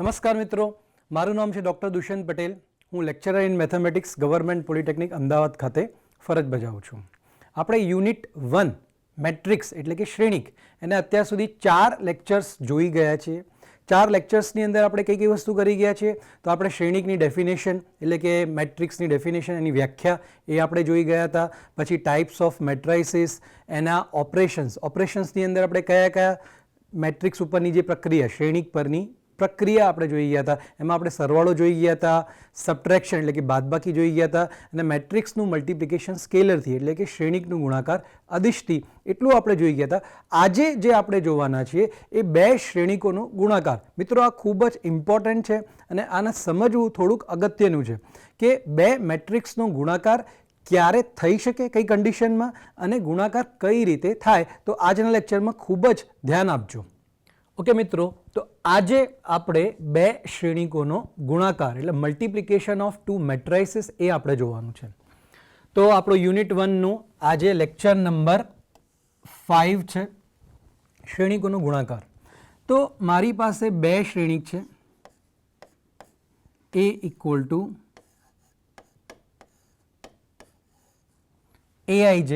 નમસ્કાર મિત્રો, મારું નામ છે ડૉક્ટર દુષ્યંત પટેલ. હું lecturer in mathematics government polytechnic Ahmedabad ખાતે ફરજ બજાવું છું. આપણે યુનિટ 1 મેટ્રિક્સ એટલે કે શ્રેણિક એને અત્યાર સુધી 4 લેક્ચર્સ જોઈ ગયા છીએ. 4 લેક્ચર્સની અંદર આપણે કઈ કઈ વસ્તુ કરી ગયા છીએ? તો આપણે શ્રેણિકની ડેફિનેશન એટલે કે મેટ્રિક્સની ડેફિનેશન, એની વ્યાખ્યા એ આપણે જોઈ ગયા હતા. પછી ટાઈપ્સ ઓફ મેટ્રાઇસીસ, એના ઓપરેશન્સની અંદર આપણે કયા કયા મેટ્રિક્સ ઉપરની જે પ્રક્રિયા, શ્રેણિક પરની પ્રક્રિયા આપણે જોઈ ગયા હતા. એમાં આપણે સરવાળો જોઈ ગયા હતા, સબટ્રેક્શન એટલે કે બાદબાકી જોઈ ગયા હતા, અને મેટ્રિક્સનું મલ્ટિપ્લિકેશન સ્કેલરથી એટલે કે શ્રેણિકનું ગુણાકાર અદિશથી, એટલું આપણે જોઈ ગયા હતા. આજે જે આપણે જોવાના છીએ એ 2 શ્રેણિકોનો ગુણાકાર. મિત્રો, આ ખૂબ જ ઇમ્પોર્ટન્ટ છે અને આને સમજવું થોડુંક અગત્યનું છે કે 2 મેટ્રિક્સનો ગુણાકાર ક્યારે થઈ શકે, કઈ કન્ડિશનમાં, અને ગુણાકાર કઈ રીતે થાય. તો આજના લેક્ચરમાં ખૂબ જ ધ્યાન આપજો. ઓકે મિત્રો, તો આજે આપણે 2 શ્રેણિકોનો ગુણાકાર એટલે મલ્ટિપ્લિકેશન ઓફ 2 મેટ્રાઇસીસ એ આપણે જોવાનું છે. તો આપણો યુનિટ 1નું આજે લેક્ચર નંબર 5 છે, શ્રેણિકોનો ગુણાકાર. તો મારી પાસે 2 શ્રેણિક છે, A ઇક્વલ ટુ AIJ.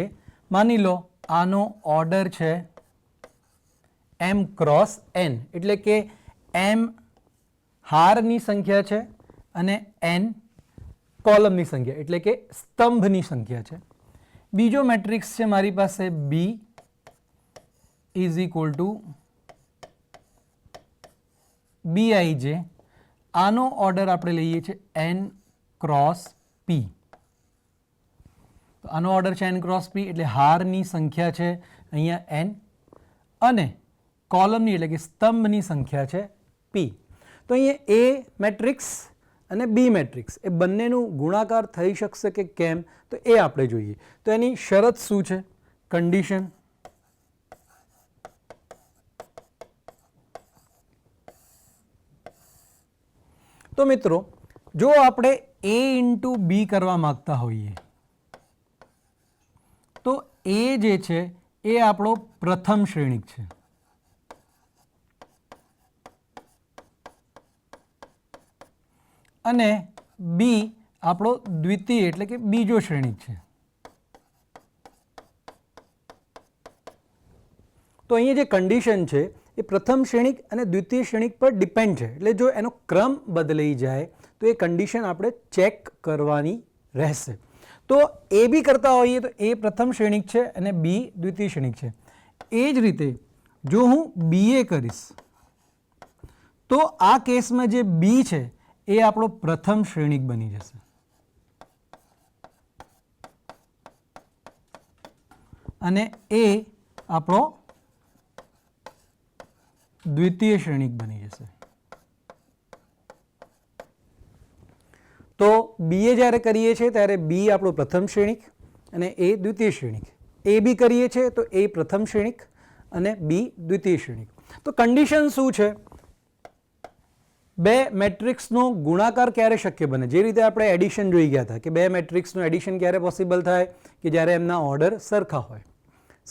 માની લો આનો ઓર્ડર છે m ક્રોસ n, એટલે કે m હારની સંખ્યા છે અને n કોલમની સંખ્યા એટલે કે સ્તંભની સંખ્યા છે. બીજો મેટ્રિક્સ છે મારી પાસે B is equal two BIJ. આનો ઓર્ડર આપણે લઈએ છીએ n ક્રોસ p. તો આનો ઓર્ડર છે n ક્રોસ p એટલે હારની સંખ્યા છે અહીંયા n અને કોલમની એટલે કે સ્તંભની સંખ્યા છે p. તો અહીંયા A મેટ્રિક્સ અને B મેટ્રિક્સ એ બંનેનું ગુણાકાર થઈ શકશે કે કેમ, તો એ આપણે જોઈએ. તો એની શરત શું છે, કન્ડિશન? તો મિત્રો, જો આપણે A ઇન્ટુ B કરવા માંગતા હોઈએ તો A જે છે એ આપણો પ્રથમ શ્રેણિક છે અને B આપણો દ્વિતીય એટલે કે બીજો શ્રેણિક છે. તો અહીંયા જે કન્ડિશન છે એ પ્રથમ શ્રેણિક અને દ્વિતીય શ્રેણિક પર ડિપેન્ડ છે. એટલે જો એનો ક્રમ બદલાઈ જાય તો એ કન્ડિશન આપણે ચેક કરવાની રહેશે. તો A B કરતા હોઈએ તો A પ્રથમ શ્રેણિક છે અને B દ્વિતીય શ્રેણિક છે. એ જ રીતે જો હું BA કરીશ તો આ કેસમાં જે B છે એ આપણો પ્રથમ શ્રેણિક બની જશે અને A આપણો દ્વિતીય શ્રેણિક બની જશે. તો BA જ્યારે કરીએ છીએ ત્યારે B આપણો પ્રથમ શ્રેણિક અને A દ્વિતીય શ્રેણિક. AB કરીએ છીએ તો A પ્રથમ શ્રેણિક અને B દ્વિતીય શ્રેણિક. તો કન્ડિશન શું છે? 2 મેટ્રિક્સનો ગુણાકાર ક્યારે શક્ય બને? જે રીતે આપણે એડિશન જોઈ ગયા હતા કે 2 મેટ્રિક્સનું એડિશન ક્યારે પોસિબલ થાય કે જ્યારે એમના ઓર્ડર સરખા હોય.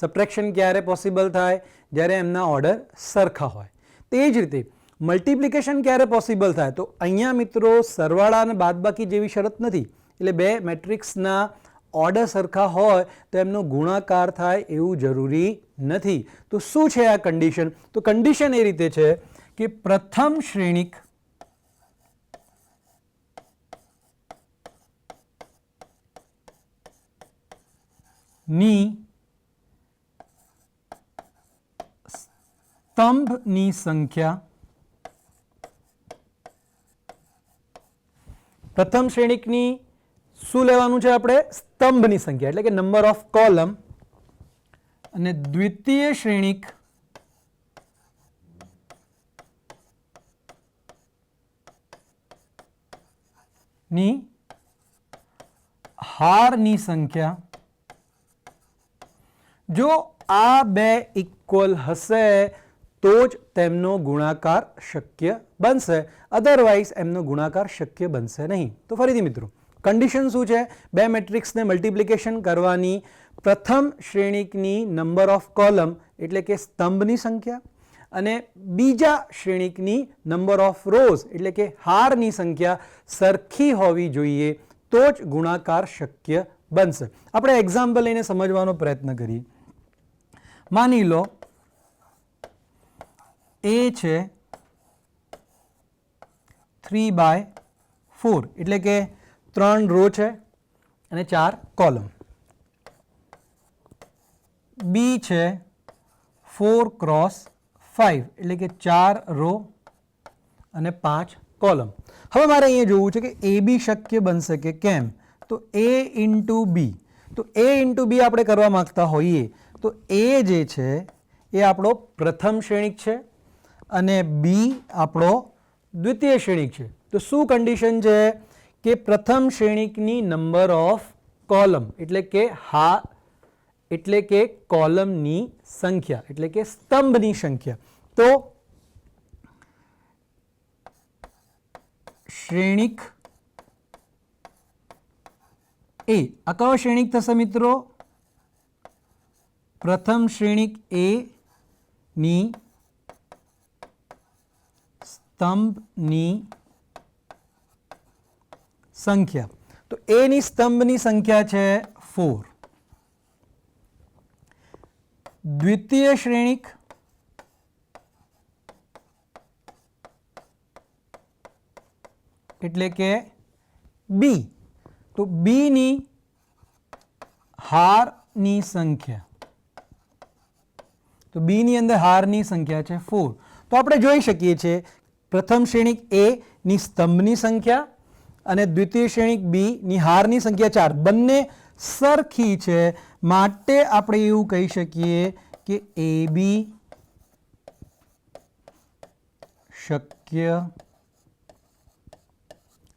સબટ્રેક્શન ક્યારે પોસિબલ થાય? જ્યારે એમના ઓર્ડર સરખા હોય. તે જ રીતે મલ્ટિપ્લિકેશન ક્યારે પોસિબલ થાય? તો અહીંયા મિત્રો સરવાળા અને બાદબાકી જેવી શરત નથી. એટલે 2 મેટ્રિક્સના ઓર્ડર સરખા હોય તો એમનો ગુણાકાર થાય એવું જરૂરી નથી. તો શું છે આ કન્ડિશન? તો કન્ડિશન એ રીતે છે કે પ્રથમ શ્રેણિક ની સ્તંભની સંખ્યા, પ્રથમ શ્રેણિકની શું લેવાનું છે આપણે? સ્તંભની સંખ્યા એટલે કે નંબર ઓફ કોલમ, અને દ્વિતીય શ્રેણિક ની હારની સંખ્યા. જો આ 2 ઇક્વલ હશે તો જ તેમનો ગુણાકાર શક્ય બનશે, અધરવાઇઝ એમનો ગુણાકાર શક્ય બનશે નહીં. તો ફરીથી મિત્રો, કન્ડિશન શું છે? 2 મેટ્રિક્સને મલ્ટિપ્લિકેશન કરવાની પ્રથમ શ્રેણિકની નંબર ઓફ કોલમ એટલે કે સ્તંભની સંખ્યા અને બીજા શ્રેણિકની નંબર ઓફ રોઝ એટલે કે હારની સંખ્યા સરખી હોવી જોઈએ તો જ ગુણાકાર શક્ય બનશે. આપણે એક્ઝામ્પલ લઈને સમજવાનો પ્રયત્ન કરીએ. માની લો એ છે 3/4 એટલે કે 3 રો છે અને 4 કોલમ. બી છે 4x5 એટલે કે 4 રો અને 5 કોલમ. હવે મારે અહીંયા જોવું છે કે એ બી શક્ય બનશે કે કેમ. તો એ ઇન્ટુ બી, તો એ ઇન્ટુ બી આપણે કરવા માગતા હોઈએ તો એ જે છે એ આપણો પ્રથમ શ્રેણિક છે અને બી આપણો દ્વિતીય શ્રેણિક છે. તો શું કન્ડિશન છે કે પ્રથમ શ્રેણિકની નંબર ઓફ કોલમ એટલે કે કોલમની સંખ્યા એટલે કે સ્તંભની સંખ્યા. તો શ્રેણિક એ આ કયો શ્રેણિક થશે મિત્રો? પ્રથમ શ્રેણિક એ ની સ્તંભની સંખ્યા. તો એ ની સ્તંભની સંખ્યા છે 4. દ્વિતીય શ્રેણિક એટલે કે બી, તો બી ની હારની સંખ્યા, તો બી ની અંદર હારની સંખ્યા છે 4. તો આપણે જોઈ શકીએ છીએ પ્રથમ શ્રેણિક એ ની સ્તંભની સંખ્યા અને દ્વિતીય શ્રેણિક બી ની હારની સંખ્યા 4 બંને સરખી છે. માટે આપણે એવું કહી શકીએ કે એ બી શક્ય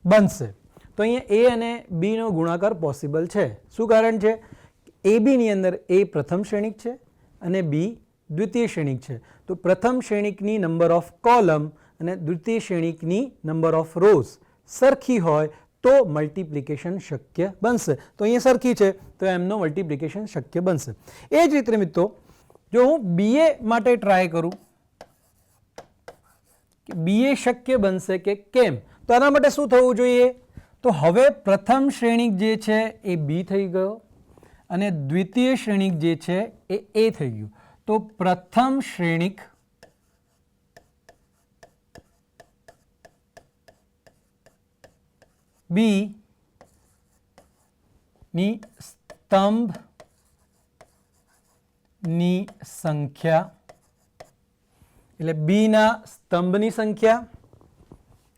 બનશે. તો અહીંયા એ અને બી નો ગુણાકાર પોસિબલ છે. શું કારણ છે? એ બી ની અંદર એ પ્રથમ શ્રેણિક છે અને બી દ્વિતીય શ્રેણિક છે. તો પ્રથમ શ્રેણિકની નંબર ઓફ કોલમ અને દ્વિતીય શ્રેણિકની નંબર ઓફ રોઝ સરખી હોય તો મલ્ટિપ્લિકેશન શક્ય બનશે. તો અહીંયા સરખી છે તો એમનો મલ્ટિપ્લિકેશન શક્ય બનશે. એ જ રીતે મિત્રો જો હું બીએ માટે ટ્રાય કરું કે બીએ શક્ય બનશે કે કેમ, તો આના માટે શું થવું જોઈએ? તો હવે પ્રથમ શ્રેણિક જે છે એ બી થઈ ગયો અને દ્વિતીય શ્રેણિક જે છે એ એ થઈ ગયું. તો પ્રથમ શ્રેણિક બી ની સ્તંભની સંખ્યા એટલે બી ના સ્તંભની સંખ્યા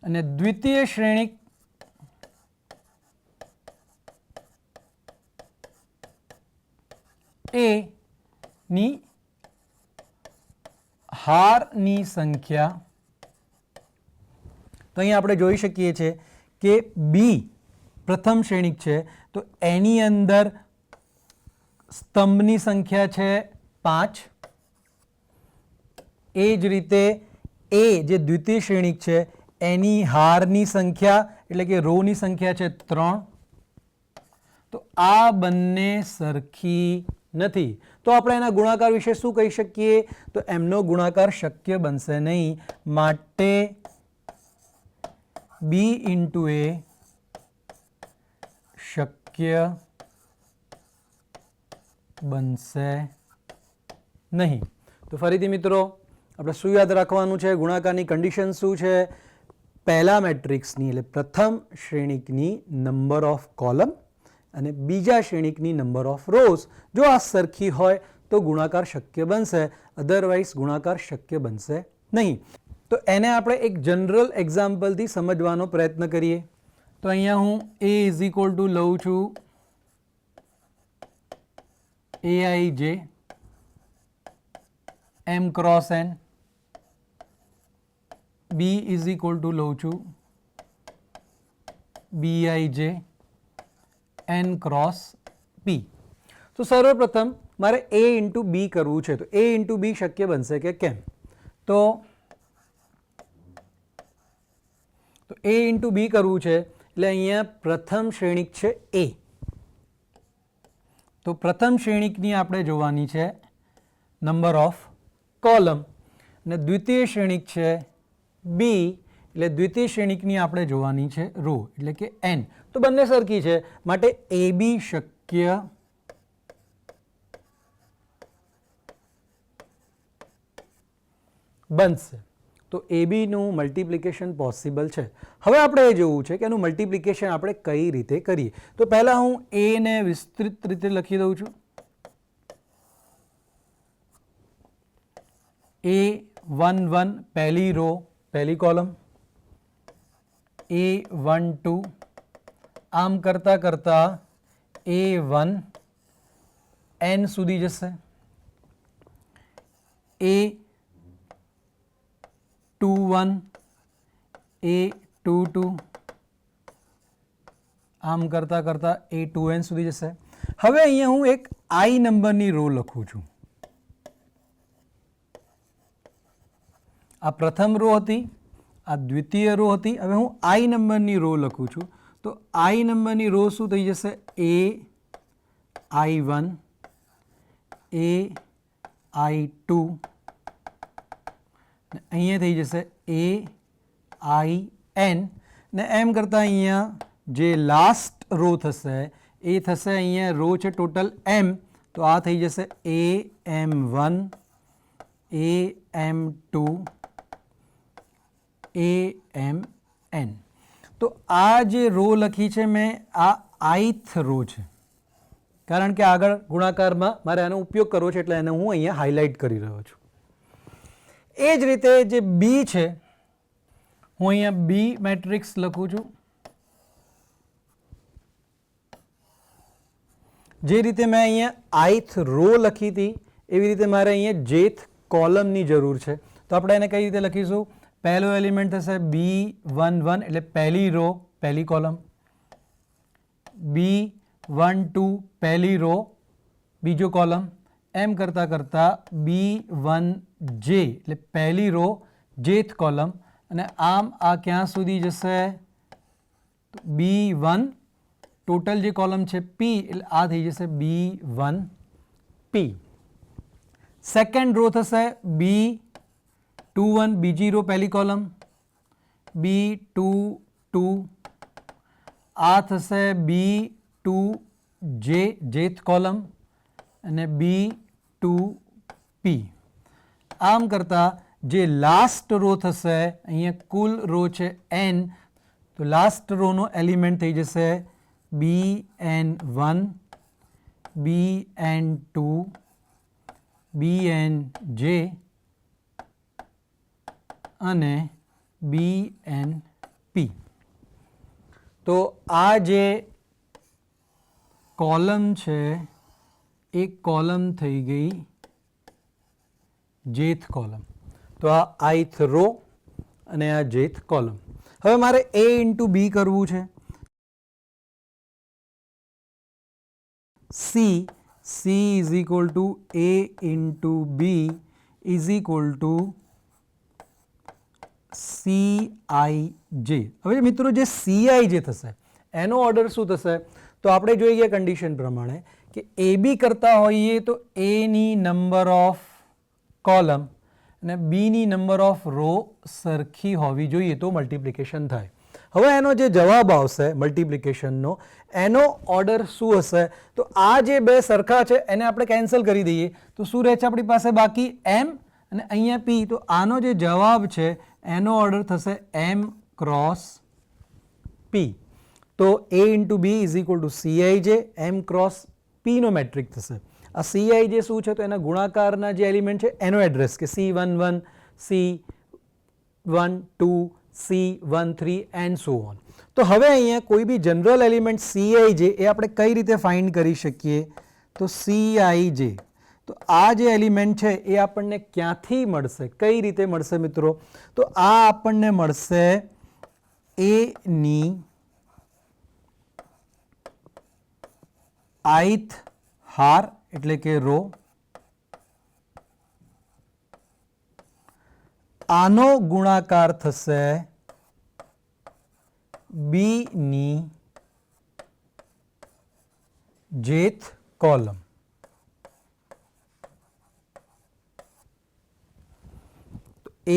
અને દ્વિતીય શ્રેણિક એ ની હારની સંખ્યા. તો અહીંયા આપણે જોઈ શકીએ છીએ કે બી પ્રથમ શ્રેણિક છે તો એની અંદર સ્તંભની સંખ્યા છે 5. એ જ રીતે એ જે દ્વિતીય શ્રેણિક છે એની હારની સંખ્યા એટલે કે રોની સંખ્યા છે 3. તો આ બંને સરખી નથી. તો આપણે એના ગુણાકાર વિશે શું કહી શકીએ? તો એમનો ગુણાકાર શક્ય બનશે નહીં. માટે બી ઇન્ટુ એ શક્ય બનશે નહીં. તો ફરીથી મિત્રો આપણે શું યાદ રાખવાનું છે? ગુણાકારની કન્ડિશન શું છે? પહેલા મેટ્રિક્સની એટલે પ્રથમ શ્રેણિકની નંબર ઓફ કોલમ અને બીજા શ્રેણિકની નંબર ઓફ રોઝ જો આ સરખી હોય તો ગુણાકાર શક્ય બનશે, અધરવાઇઝ ગુણાકાર શક્ય બનશે નહીં. તો એને આપણે એક જનરલ એક્ઝામ્પલથી સમજવાનો પ્રયત્ન કરીએ. તો અહીંયા હું a ઇઝ ઇક્વલ ટુ લઉં છું aij m cross n, b is equal two લઉં છું bij n ક્રોસ p. તો સર્વપ્રથમ મારે a ઇન્ટુ બી કરવું છે. તો a ઇન્ટુ બી શક્ય બનશે કે કેમ? તો a ઇન્ટુ બી કરવું છે એટલે અહીંયા પ્રથમ શ્રેણિક છે એ. તો પ્રથમ શ્રેણિકની આપણે જોવાની છે નંબર ઓફ કોલમ અને દ્વિતીય શ્રેણિક છે બી, એટલે દ્વિતીય શ્રેણિકની આપણે જોવાની છે રો એટલે કે એન. તો બંને સરખી છે માટે એ બી શક્ય બનશે. તો એ બીનું મલ્ટિપ્લિકેશન પોસિબલ છે. હવે આપણે એ જોવું છે કે એનું મલ્ટિપ્લિકેશન આપણે કઈ રીતે કરીએ. તો પહેલાં હું એને વિસ્તૃત રીતે લખી દઉં છું. A11 પહેલી રો પહેલી કોલમ, A12 આમ કરતાં કરતાં A1 n સુધી જશે, A21 A22 આમ કરતાં કરતાં A2n સુધી જશે. હવે અહીંયા હું એક I નંબરની રો લખું છું. આ પ્રથમ રો હતી, આ દ્વિતીય રો હતી. હવે હું I નંબરની રો લખું છું. તો I નંબરની રો શું થઈ જશે? AI1 AI2 અહીંયા થઈ જશે AIN ને એમ કરતાં અહીંયા જે લાસ્ટ રો થશે એ થશે, અહીંયા રો છે ટોટલ M, તો આ થઈ જશે AM1 AM2 AMN. તો આ જે રો લખી છે મેં, આ ith રો છે, કારણ કે આગળ ગુણાકારમાં મારે આનો ઉપયોગ કરવો છે એટલે એને હું અહીંયા હાઇલાઇટ કરી રહ્યો છું. એ જ રીતે જે બી છે, હું અહીંયા બી મેટ્રિક્સ લખું છું. જે રીતે મેં અહીંયા ith રો લખી હતી એવી રીતે મારે અહીંયા jth કોલમની જરૂર છે. તો આપણે એને કઈ રીતે લખીશું? પહેલો એલિમેન્ટ થશે B11 એટલે પહેલી રો પહેલી કોલમ, B12 પહેલી રો બીજો કોલમ, એમ કરતાં કરતાં B1J એટલે પહેલી રો jth કોલમ, અને આમ આ ક્યાં સુધી જશે? B1 ટોટલ જે કોલમ છે P એટલે આ થઈ જશે B1P. સેકન્ડ રો થશે B21 બીજી રો પહેલી કોલમ, B22 આ થશે B2J jth કોલમ અને B2P. આમ કરતાં જે લાસ્ટ રો થશે, અહીંયા કુલ રો છે n, તો લાસ્ટ રોનો એલિમેન્ટ થઈ જશે BN1 BN2 BNJ અને BNP. તો આ જે કોલમ છે એક કોલમ થઈ ગઈ jth કોલમ. તો આ ith રો અને આ jth કોલમ. હવે મારે A ઇન્ટુ બી કરવું છે. C is equal to A into B is equal to CIJ. હવે મિત્રો જે CIJ થશે એનો ઓર્ડર શું થશે? તો આપણે જોઈ ગયા કન્ડિશન પ્રમાણે કે એ બી કરતા હોઈએ તો એની નંબર ઓફ કોલમ અને બીની નંબર ઓફ રો સરખી હોવી જોઈએ તો મલ્ટિપ્લિકેશન થાય. હવે એનો જે જવાબ આવશે મલ્ટિપ્લિકેશનનો એનો ઓર્ડર શું હશે? તો આ જે બે સરખા છે એને આપણે કેન્સલ કરી દઈએ તો શું રહે છે આપણી પાસે બાકી? M અને અહીંયા P. તો આનો જે જવાબ છે એનો ઓર્ડર થશે M ક્રોસ P. તો A into B is equal to CIJ M cross Pનો મેટ્રિક થશે. આ CIJ શું છે? તો એના ગુણાકારના જે એલિમેન્ટ છે એનો એડ્રેસ કે C11 C12 C13 and so on. તો હવે અહીંયા કોઈ બી જનરલ એલિમેન્ટ CIJ એ આપણે કઈ રીતે ફાઇન્ડ કરી શકીએ? તો CIJ, તો આ જે એલિમેન્ટ છે એ આપણને ક્યાંથી મળશે, કઈ રીતે મળશે મિત્રો? તો આ આપણને મળશે એની ith હાર એટલે કે રો, આનો ગુણાકાર થશે બી ની jth કોલમ.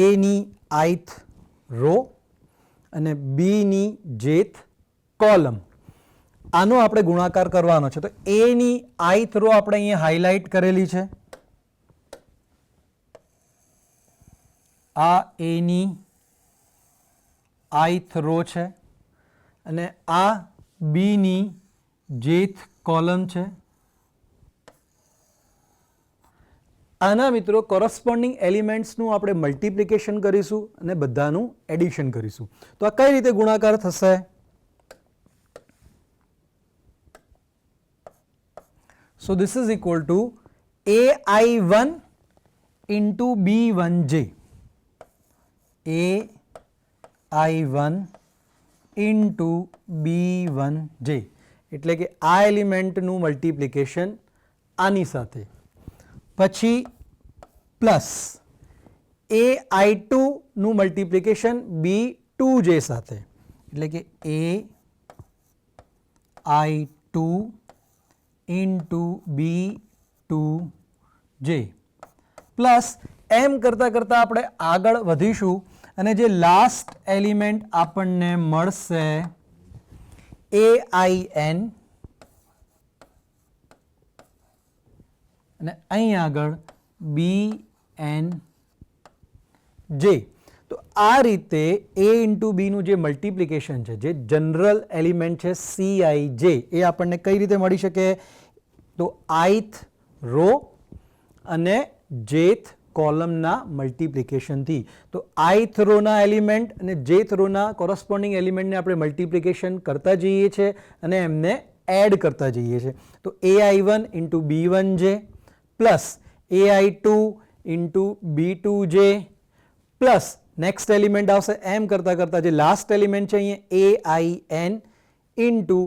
એની ith રો અને બીની jth કોલમ, આનો આપણે ગુણાકાર કરવાનો છે. તો એની ith રો આપણે અહીંયા હાઇલાઇટ કરેલી છે. આ એની ith રો છે અને આ બીની jth કોલમ છે. આના મિત્રો કોરસ્પોન્ડિંગ એલિમેન્ટ્સનું આપણે મલ્ટિપ્લિકેશન કરીશું અને બધાનું એડિશન કરીશું. તો આ કઈ રીતે ગુણાકાર થશે? So this is equal to AI1 into B1J. AI1 into B1J એટલે કે આ એલિમેન્ટનું મલ્ટિપ્લિકેશન આની સાથે, પછી પ્લસ AI2 નું મલ્ટિપ્લિકેશન B2J સાથે એટલે કે AI2 into B2J plus M કરતાં કરતાં આપણે આગળ વધીશું અને જે લાસ્ટ એલિમેન્ટ આપણને મળશે AIN અને અહીં આગળ BNJ. તો આ રીતે A ઇન્ટુ બીનું જે મલ્ટિપ્લિકેશન છે, જે જનરલ એલિમેન્ટ છે CIJ, એ આપણને કઈ રીતે મળી શકે? તો ith રો અને jth કોલમના મલ્ટિપ્લિકેશનથી. તો ith રોના એલિમેન્ટ અને jth રોના કોરસ્પોન્ડિંગ એલિમેન્ટને આપણે મલ્ટિપ્લિકેશન કરતા જઈએ છીએ અને એમને એડ કરતા જઈએ છીએ. તો AI1 into B1J plus AI2 into B2J plus next element આવશે એમ કરતાં કરતાં જે લાસ્ટ એલિમેન્ટ છે અહીંયા AIN ઇન્ટુ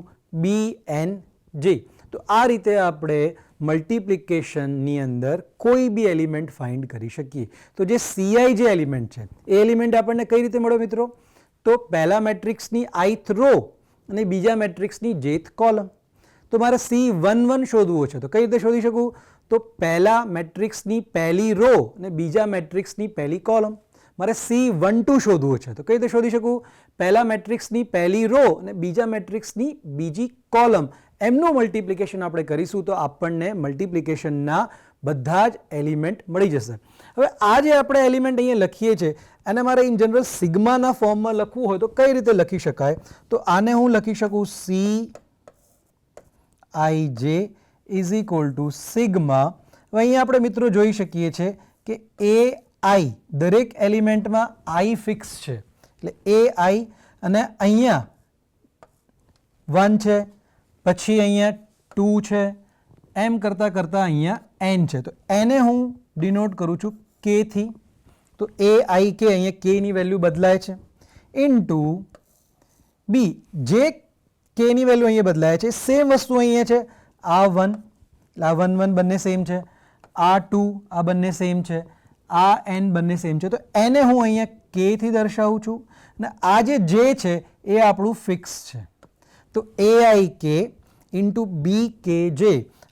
BNJ. તો આ રીતે આપણે મલ્ટિપ્લિકેશનની અંદર કોઈ બી એલિમેન્ટ ફાઇન્ડ કરી શકીએ. તો જે CI જે એલિમેન્ટ છે એ એલિમેન્ટ આપણને કઈ રીતે મળ્યો મિત્રો? તો પહેલા મેટ્રિક્સની ith રો અને બીજા મેટ્રિક્સની jth કોલમ. તો મારે C11 શોધવો છે તો કઈ રીતે શોધી શકું? તો પહેલા મેટ્રિક્સની પહેલી રો અને બીજા મેટ્રિક્સની પહેલી કોલમ. મારે C12 શોધવું છે તો કઈ રીતે શોધી શકું? પહેલા મેટ્રિક્સની પહેલી રો અને બીજા મેટ્રિક્સની બીજી કોલમ, એમનું મલ્ટિપ્લિકેશન આપણે કરીશું તો આપણને મલ્ટિપ્લિકેશનના બધા જ એલિમેન્ટ મળી જશે. હવે આ જે આપણે એલિમેન્ટ અહીંયા લખીએ છીએ અને મારે ઇન જનરલ સિગ્માના ફોર્મમાં લખવું હોય તો કઈ રીતે લખી શકાય? તો આને હું લખી શકું CIJ is equal to sigma. હવે અહીંયા આપણે મિત્રો જોઈ શકીએ છીએ કે AI દરેક એલિમેન્ટમાં I ફિક્સ છે એટલે AI અને અહીંયા 1 છે, પછી અહીંયા 2 છે, એમ કરતાં કરતાં અહીંયા n છે. તો એને હું ડિનોટ કરું છું k થી. તો AIK અહીંયા k ની વેલ્યુ બદલાય છે ઇન્ટુ B, જે k ની વેલ્યુ અહીંયા બદલાય છે સેમ વસ્તુ અહીંયા છે. આ 1 એટલે આ 1 1 બંને સેમ છે, આ 2 આ બંને સેમ છે, આ n બંને સેમ છે. તો એને હું અહીંયા k થી દર્શાવું છું અને આ જે j છે એ આપણું ફિક્સ છે. તો AIK ઇન્ટુ BKJ.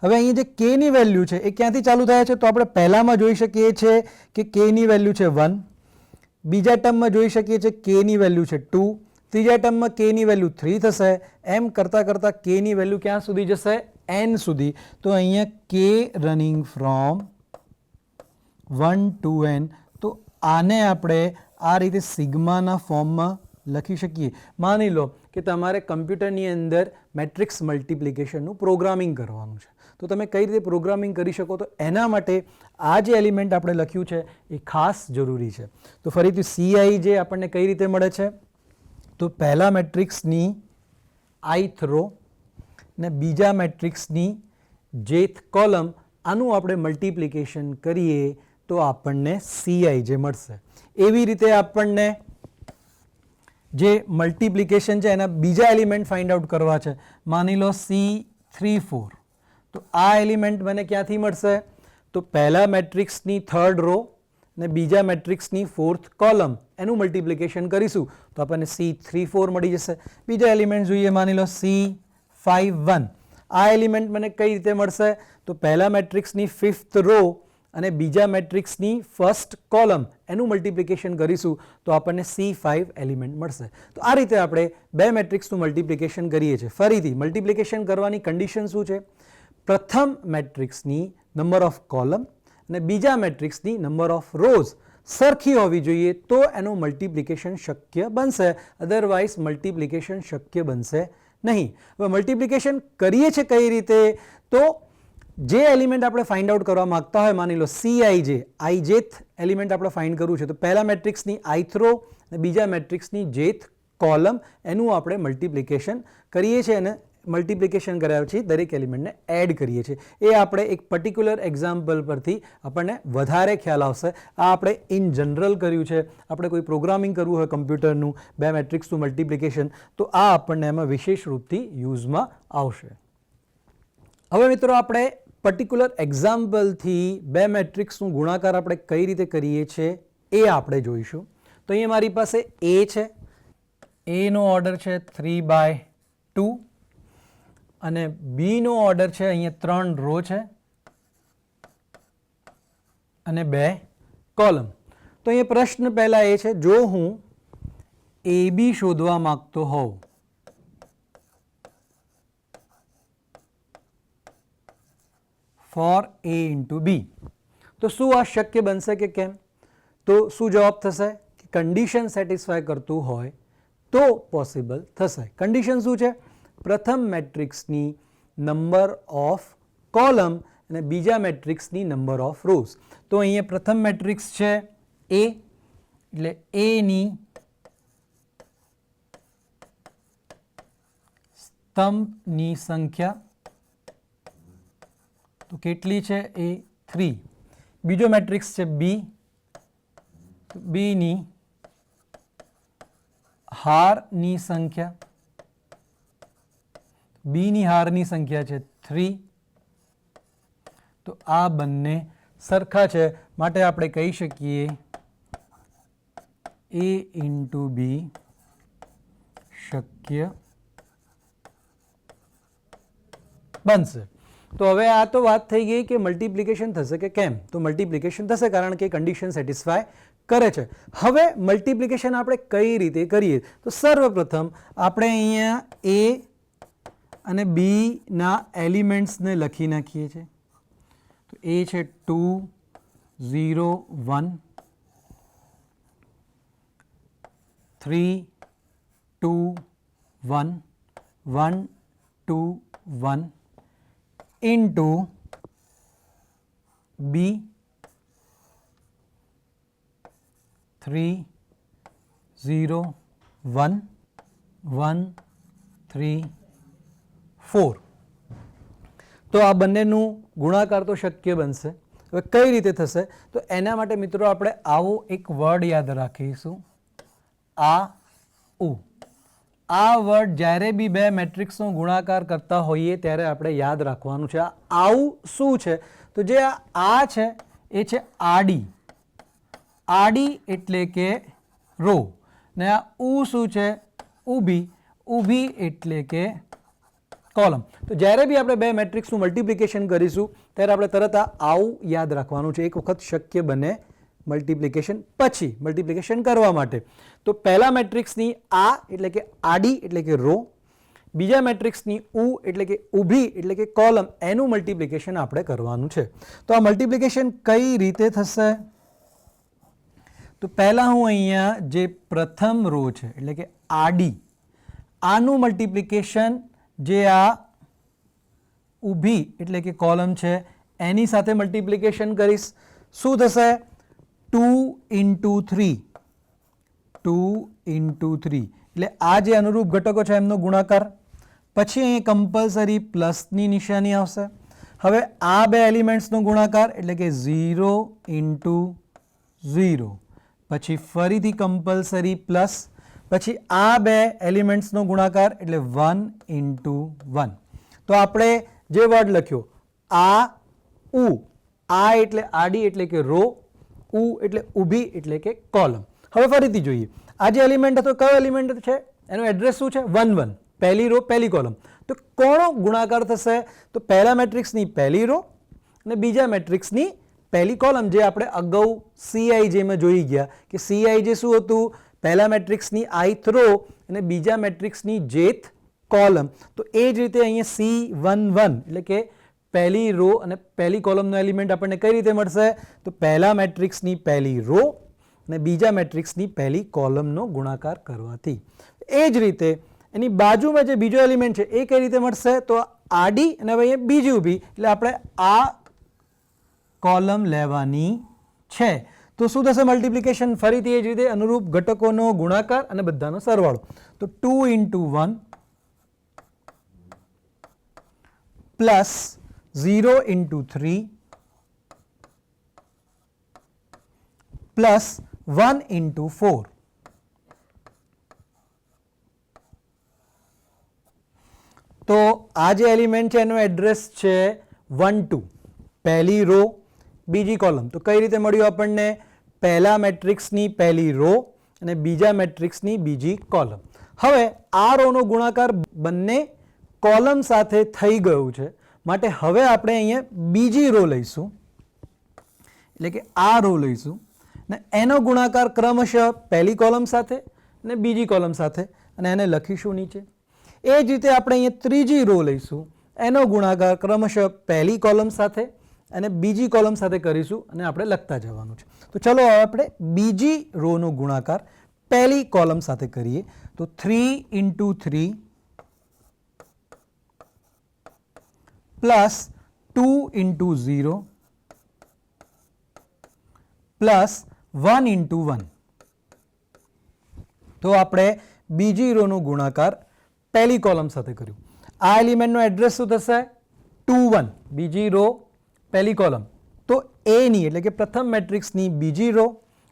હવે અહીંયા જે k ની વેલ્યુ છે એ ક્યાંથી ચાલુ થાય છે? તો આપણે પહેલામાં જોઈ શકીએ છીએ કે k ની વેલ્યુ છે 1, બીજા ટર્મમાં જોઈ શકીએ છીએ k ની વેલ્યુ છે 2, ત્રીજા ટર્મમાં k ની વેલ્યુ 3 થશે. એમ કરતાં કરતાં k ની વેલ્યુ ક્યાં સુધી જશે? n સુધી. તો અહીંયા k running from 1 to n. તો આને આપણે આ રીતે સિગ્માના ફોર્મમાં લખી શકીએ. માની લો કે તમારે કમ્પ્યુટરની અંદર મેટ્રિક્સ મલ્ટિપ્લિકેશનનું પ્રોગ્રામિંગ કરવાનું છે તો તમે કઈ રીતે પ્રોગ્રામિંગ કરી શકો? તો એના માટે આ જે એલિમેન્ટ આપણે લખ્યું છે એ ખાસ જરૂરી છે. તો ફરીથી CIJ આપણને કઈ રીતે મળે છે? તો પહેલા મેટ્રિક્સની ith રો ને બીજા મેટ્રિક્સની jth કોલમ, આનું આપણે મલ્ટિપ્લિકેશન કરીએ તો આપણને CIJ મળશે. એવી રીતે આપણને જે મલ્ટિપ્લિકેશન છે એના બીજા એલિમેન્ટ ફાઇન્ડ આઉટ કરવા છે. માની લો C34. તો આ એલિમેન્ટ મને ક્યાંથી મળશે? તો પહેલા મેટ્રિક્સની થર્ડ રો અને બીજા મેટ્રિક્સની ફોર્થ કોલમ, એનું મલ્ટિપ્લિકેશન કરીશું તો આપણને C34 મળી જશે. બીજા એલિમેન્ટ જોઈએ, માની લો C51. આ એલિમેન્ટ મને કઈ રીતે મળશે? તો પહેલા મેટ્રિક્સની ફિફ્થ રો અને બીજા મેટ્રિક્સની ફર્સ્ટ કોલમ એનું મલ્ટિપ્લિકેશન કરીશું તો આપણને C5 એલિમેન્ટ મળશે. તો આ રીતે આપણે બે મેટ્રિક્સનું મલ્ટિપ્લિકેશન કરીએ છીએ. ફરીથી મલ્ટિપ્લિકેશન કરવાની કન્ડિશન શું છે? પ્રથમ મેટ્રિક્સની નંબર ઓફ કોલમ અને બીજા મેટ્રિક્સની નંબર ઓફ રોઝ સરખી હોવી જોઈએ તો એનું મલ્ટિપ્લિકેશન શક્ય બનશે, અધરવાઇઝ મલ્ટિપ્લિકેશન શક્ય બનશે નહીં. હવે મલ્ટિપ્લિકેશન કરીએ છીએ કઈ રીતે? તો જે એલિમેન્ટ આપણે ફાઇન્ડ આઉટ કરવા માંગતા હોય, માની લો Cij, ijth એલિમેન્ટ આપણે ફાઇન્ડ કરવું છે, તો પહેલા મેટ્રિક્સની ith રો અને બીજા મેટ્રિક્સની jth કોલમ એનું આપણે મલ્ટિપ્લિકેશન કરીએ છીએ અને મલ્ટિપ્લિકેશન કર્યા પછી દરેક એલિમેન્ટને એડ કરીએ છીએ. એ આપણે એક પર્ટિક્યુલર એક્ઝામ્પલ પરથી આપણને વધારે ખ્યાલ આવશે. આ આપણે ઇન જનરલ કર્યું છે. આપણે કોઈ પ્રોગ્રામિંગ કરવું હોય કમ્પ્યુટરનું બે મેટ્રિક્સનું મલ્ટિપ્લિકેશન, તો આ આપણને એમાં વિશેષ રૂપથી યુઝમાં આવશે. હવે મિત્રો આપણે પર્ટિક્યુલર એક્ઝામ્પલથી બે મેટ્રિક્સનું ગુણાકાર આપણે કઈ રીતે કરીએ છીએ એ આપણે જોઈશું. તો અહીંયા મારી પાસે A છે, Aનો ઓર્ડર છે 3/2 અને Bનો ઓર્ડર છે અહીંયા 3 રો છે અને 2 કોલમ. તો અહીંયા પ્રશ્ન પહેલા એ છે, જો હું AB શોધવા માંગતો હોઉં ફોર A ઇન્ટુ B, તો શું આ શક્ય બનશે કે કેમ? તો શું જવાબ થશે કે કન્ડિશન સેટિસ્ફાય કરતું હોય તો પોસિબલ થશે. કન્ડિશન શું છે? પ્રથમ મેટ્રિક્સની નંબર ઓફ કોલમ અને બીજા મેટ્રિક્સની નંબર ઓફ રોઝ. તો અહીંયા પ્રથમ મેટ્રિક્સ છે A, એટલે Aની સ્તંભની સંખ્યા તો કેટલી છે? એ 3. બીજો મેટ્રિક્સ છે B, Bની હારની સંખ્યા, Bની હારની સંખ્યા છે 3. તો આ બંને સરખા છે, માટે આપણે કહી શકીએ A ઇન્ટુ B શક્ય બનશે. તો હવે આ તો વાત થઈ ગઈ કે મલ્ટિપ્લિકેશન થશે કે કેમ. તો મલ્ટિપ્લિકેશન થશે કારણ કે કન્ડિશન સેટિસ્ફાય કરે છે. હવે મલ્ટિપ્લિકેશન આપણે કઈ રીતે કરીએ? તો સર્વપ્રથમ આપણે અહીંયા A અને B ના એલિમેન્ટ્સને લખી નાખીએ છીએ. તો A છે 2 0 1 3 2 1 1 2 1 into B 3 0 1 1 3 4. તો આ બંનેનું ગુણાકાર તો શક્ય બનશે. હવે કઈ રીતે થશે? તો એના માટે મિત્રો આપણે આવો એક વર્ડ યાદ રાખીશું, આ ઉ. આ વર્ડ જ્યારે બી બે મેટ્રિક્સનો ગુણાકાર કરતા હોઈએ ત્યારે આપણે યાદ રાખવાનું છે. આવું શું છે? તો જે આ છે એ છે આડી. આડી એટલે કે રો, ને આ ઉ શું છે? ઊભી. ઊભી એટલે કે કોલમ. તો જ્યારે બી આપણે બે મેટ્રિક્સનું મલ્ટિપ્લિકેશન કરીશું ત્યારે આપણે તરત આવું યાદ રાખવાનું છે. એક વખત શક્ય બને મલ્ટિપ્લિકેશન પછી મલ્ટિપ્લિકેશન કરવા માટે. તો પહેલા મેટ્રિક્સની આ એટલે કે આડી એટલે કે રો, બીજા મેટ્રિક્સની ઉ એટલે કે ઊભી એટલે કે કોલમ, એનું મલ્ટિપ્લિકેશન આપણે કરવાનું છે. તો આ મલ્ટિપ્લિકેશન કઈ રીતે થશે? તો પહેલા હું અહીંયા જે પ્રથમ રો છે એટલે કે આડી, આનું મલ્ટિપ્લિકેશન જે આ ઊભી એટલે કે કોલમ છે એની સાથે મલ્ટિપ્લિકેશન કરીશ. શું થશે? 2 into 3 એટલે આ જે અનુરૂપ ઘટકો છે એમનો ગુણાકાર. પછી અહીં કમ્પલસરી પ્લસની નિશાની આવશે. હવે આ બે એલિમેન્ટ્સનો ગુણાકાર એટલે કે 0 into 0, પછી ફરીથી કમ્પલસરી પ્લસ, પછી આ બે એલિમેન્ટ્સનો ગુણાકાર એટલે 1 into 1. તો આપણે જે વર્ડ લખ્યો આ ઉ, આ એટલે આડી એટલે કે રો, ઉ એટલે ઊભી એટલે કે કોલમ. હવે ફરીથી જોઈએ, આ જે એલિમેન્ટ હતો કયો એલિમેન્ટ છે? એનો એડ્રેસ શું છે? 1 1, પહેલી રો પહેલી કોલમ. તો કોનો ગુણાકાર થશે? તો પહેલા મેટ્રિક્સની પહેલી રો અને બીજા મેટ્રિક્સની પહેલી કોલમ જે આપણે અગાઉ CIJ માં જોઈ ગયા કે CIJ શું હતું, પહેલા મેટ્રિક્સની ith રો અને બીજા મેટ્રિક્સની jth કોલમ. તો એ જ રીતે અહીંયા C11 એટલે કે પહેલી રો અને પહેલી કોલમનો એલિમેન્ટ આપણને કઈ રીતે મળશે, તો પહેલા મેટ્રિક્સની પહેલી રો અને બીજા મેટ્રિક્સની પહેલી કોલમનો ગુણાકાર કરવાથી. એ જ રીતે એની બાજુમાં જે બીજો એલિમેન્ટ છે એ કઈ રીતે મળશે, તો આડી અને હવે અહીંયા બીજી ઊભી, એટલે આપણે આ કોલમ લેવાની છે. તો શું થશે મલ્ટિપ્લિકેશન, ફરીથી એ જ રીતે અનુરૂપ ઘટકોનો ગુણાકાર અને બધાનો સરવાળો. તો 2 into 1 plus 0 into 3 plus 1 into 4. તો આ જે એલિમેન્ટ છે એનો એડ્રેસ છે 1 2, પહેલી રો બીજી કોલમ. તો કઈ રીતે મળ્યું આપણને, પહેલા મેટ્રિક્સની પહેલી રો અને બીજા મેટ્રિક્સની બીજી કોલમ. હવે આ રોનો ગુણાકાર બંને કોલમ સાથે થઈ ગયું છે, માટે હવે આપણે અહીંયા બીજી રો લઈશું, એટલે કે આ રો લઈશું ને એનો ગુણાકાર ક્રમશઃ પહેલી કોલમ સાથે અને બીજી કોલમ સાથે, અને એને લખીશું નીચે. એ જ રીતે આપણે અહીંયા ત્રીજી રો લઈશું, એનો ગુણાકાર ક્રમશઃ પહેલી કોલમ સાથે અને બીજી કોલમ સાથે કરીશું અને આપણે લખતા જવાનું છે. તો ચલો હવે આપણે બીજી રોનો ગુણાકાર પહેલી કોલમ સાથે કરીએ. તો 3 into 3 plus 2 into 0 plus 1 into 1. તો આપણે બીજી રોનો ગુણાકાર પહેલી કોલમ સાથે કર્યું. આ એલિમેન્ટનો એડ્રેસ શું થશે, 2 1, બીજી રો પહેલી કોલમ. તો એની એટલે કે પ્રથમ મેટ્રિક્સની બીજી રો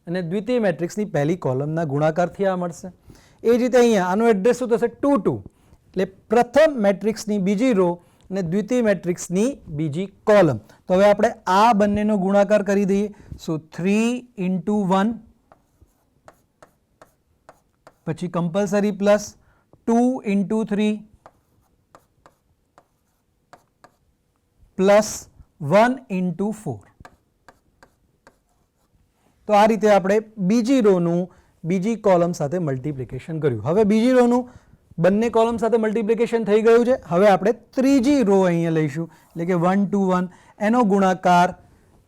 અને દ્વિતીય મેટ્રિક્સની પહેલી કોલમના ગુણાકારથી આ મળશે. એ જ રીતે અહીંયા આનું એડ્રેસ શું થશે, 2 2, એટલે પ્રથમ મેટ્રિક્સની બીજી રો અને દ્વિતીય મેટ્રિક્સની બીજી કોલમ. તો હવે આપણે આ બંનેનો ગુણાકાર કરી દઈએ. સો 3 into 1 પછી compulsory plus 2 into 3 plus 1 into 4. તો આ રીતે આપણે બીજી રોનું બીજી કોલમ સાથે મલ્ટિપ્લિકેશન કર્યું. હવે બીજી રોનું બંને કોલમ સાથે મલ્ટિપ્લિકેશન થઈ ગયું છે. હવે આપણે ત્રીજી રો અહીંયા લઈશું, એટલે કે 1 2 1, એનો ગુણાકાર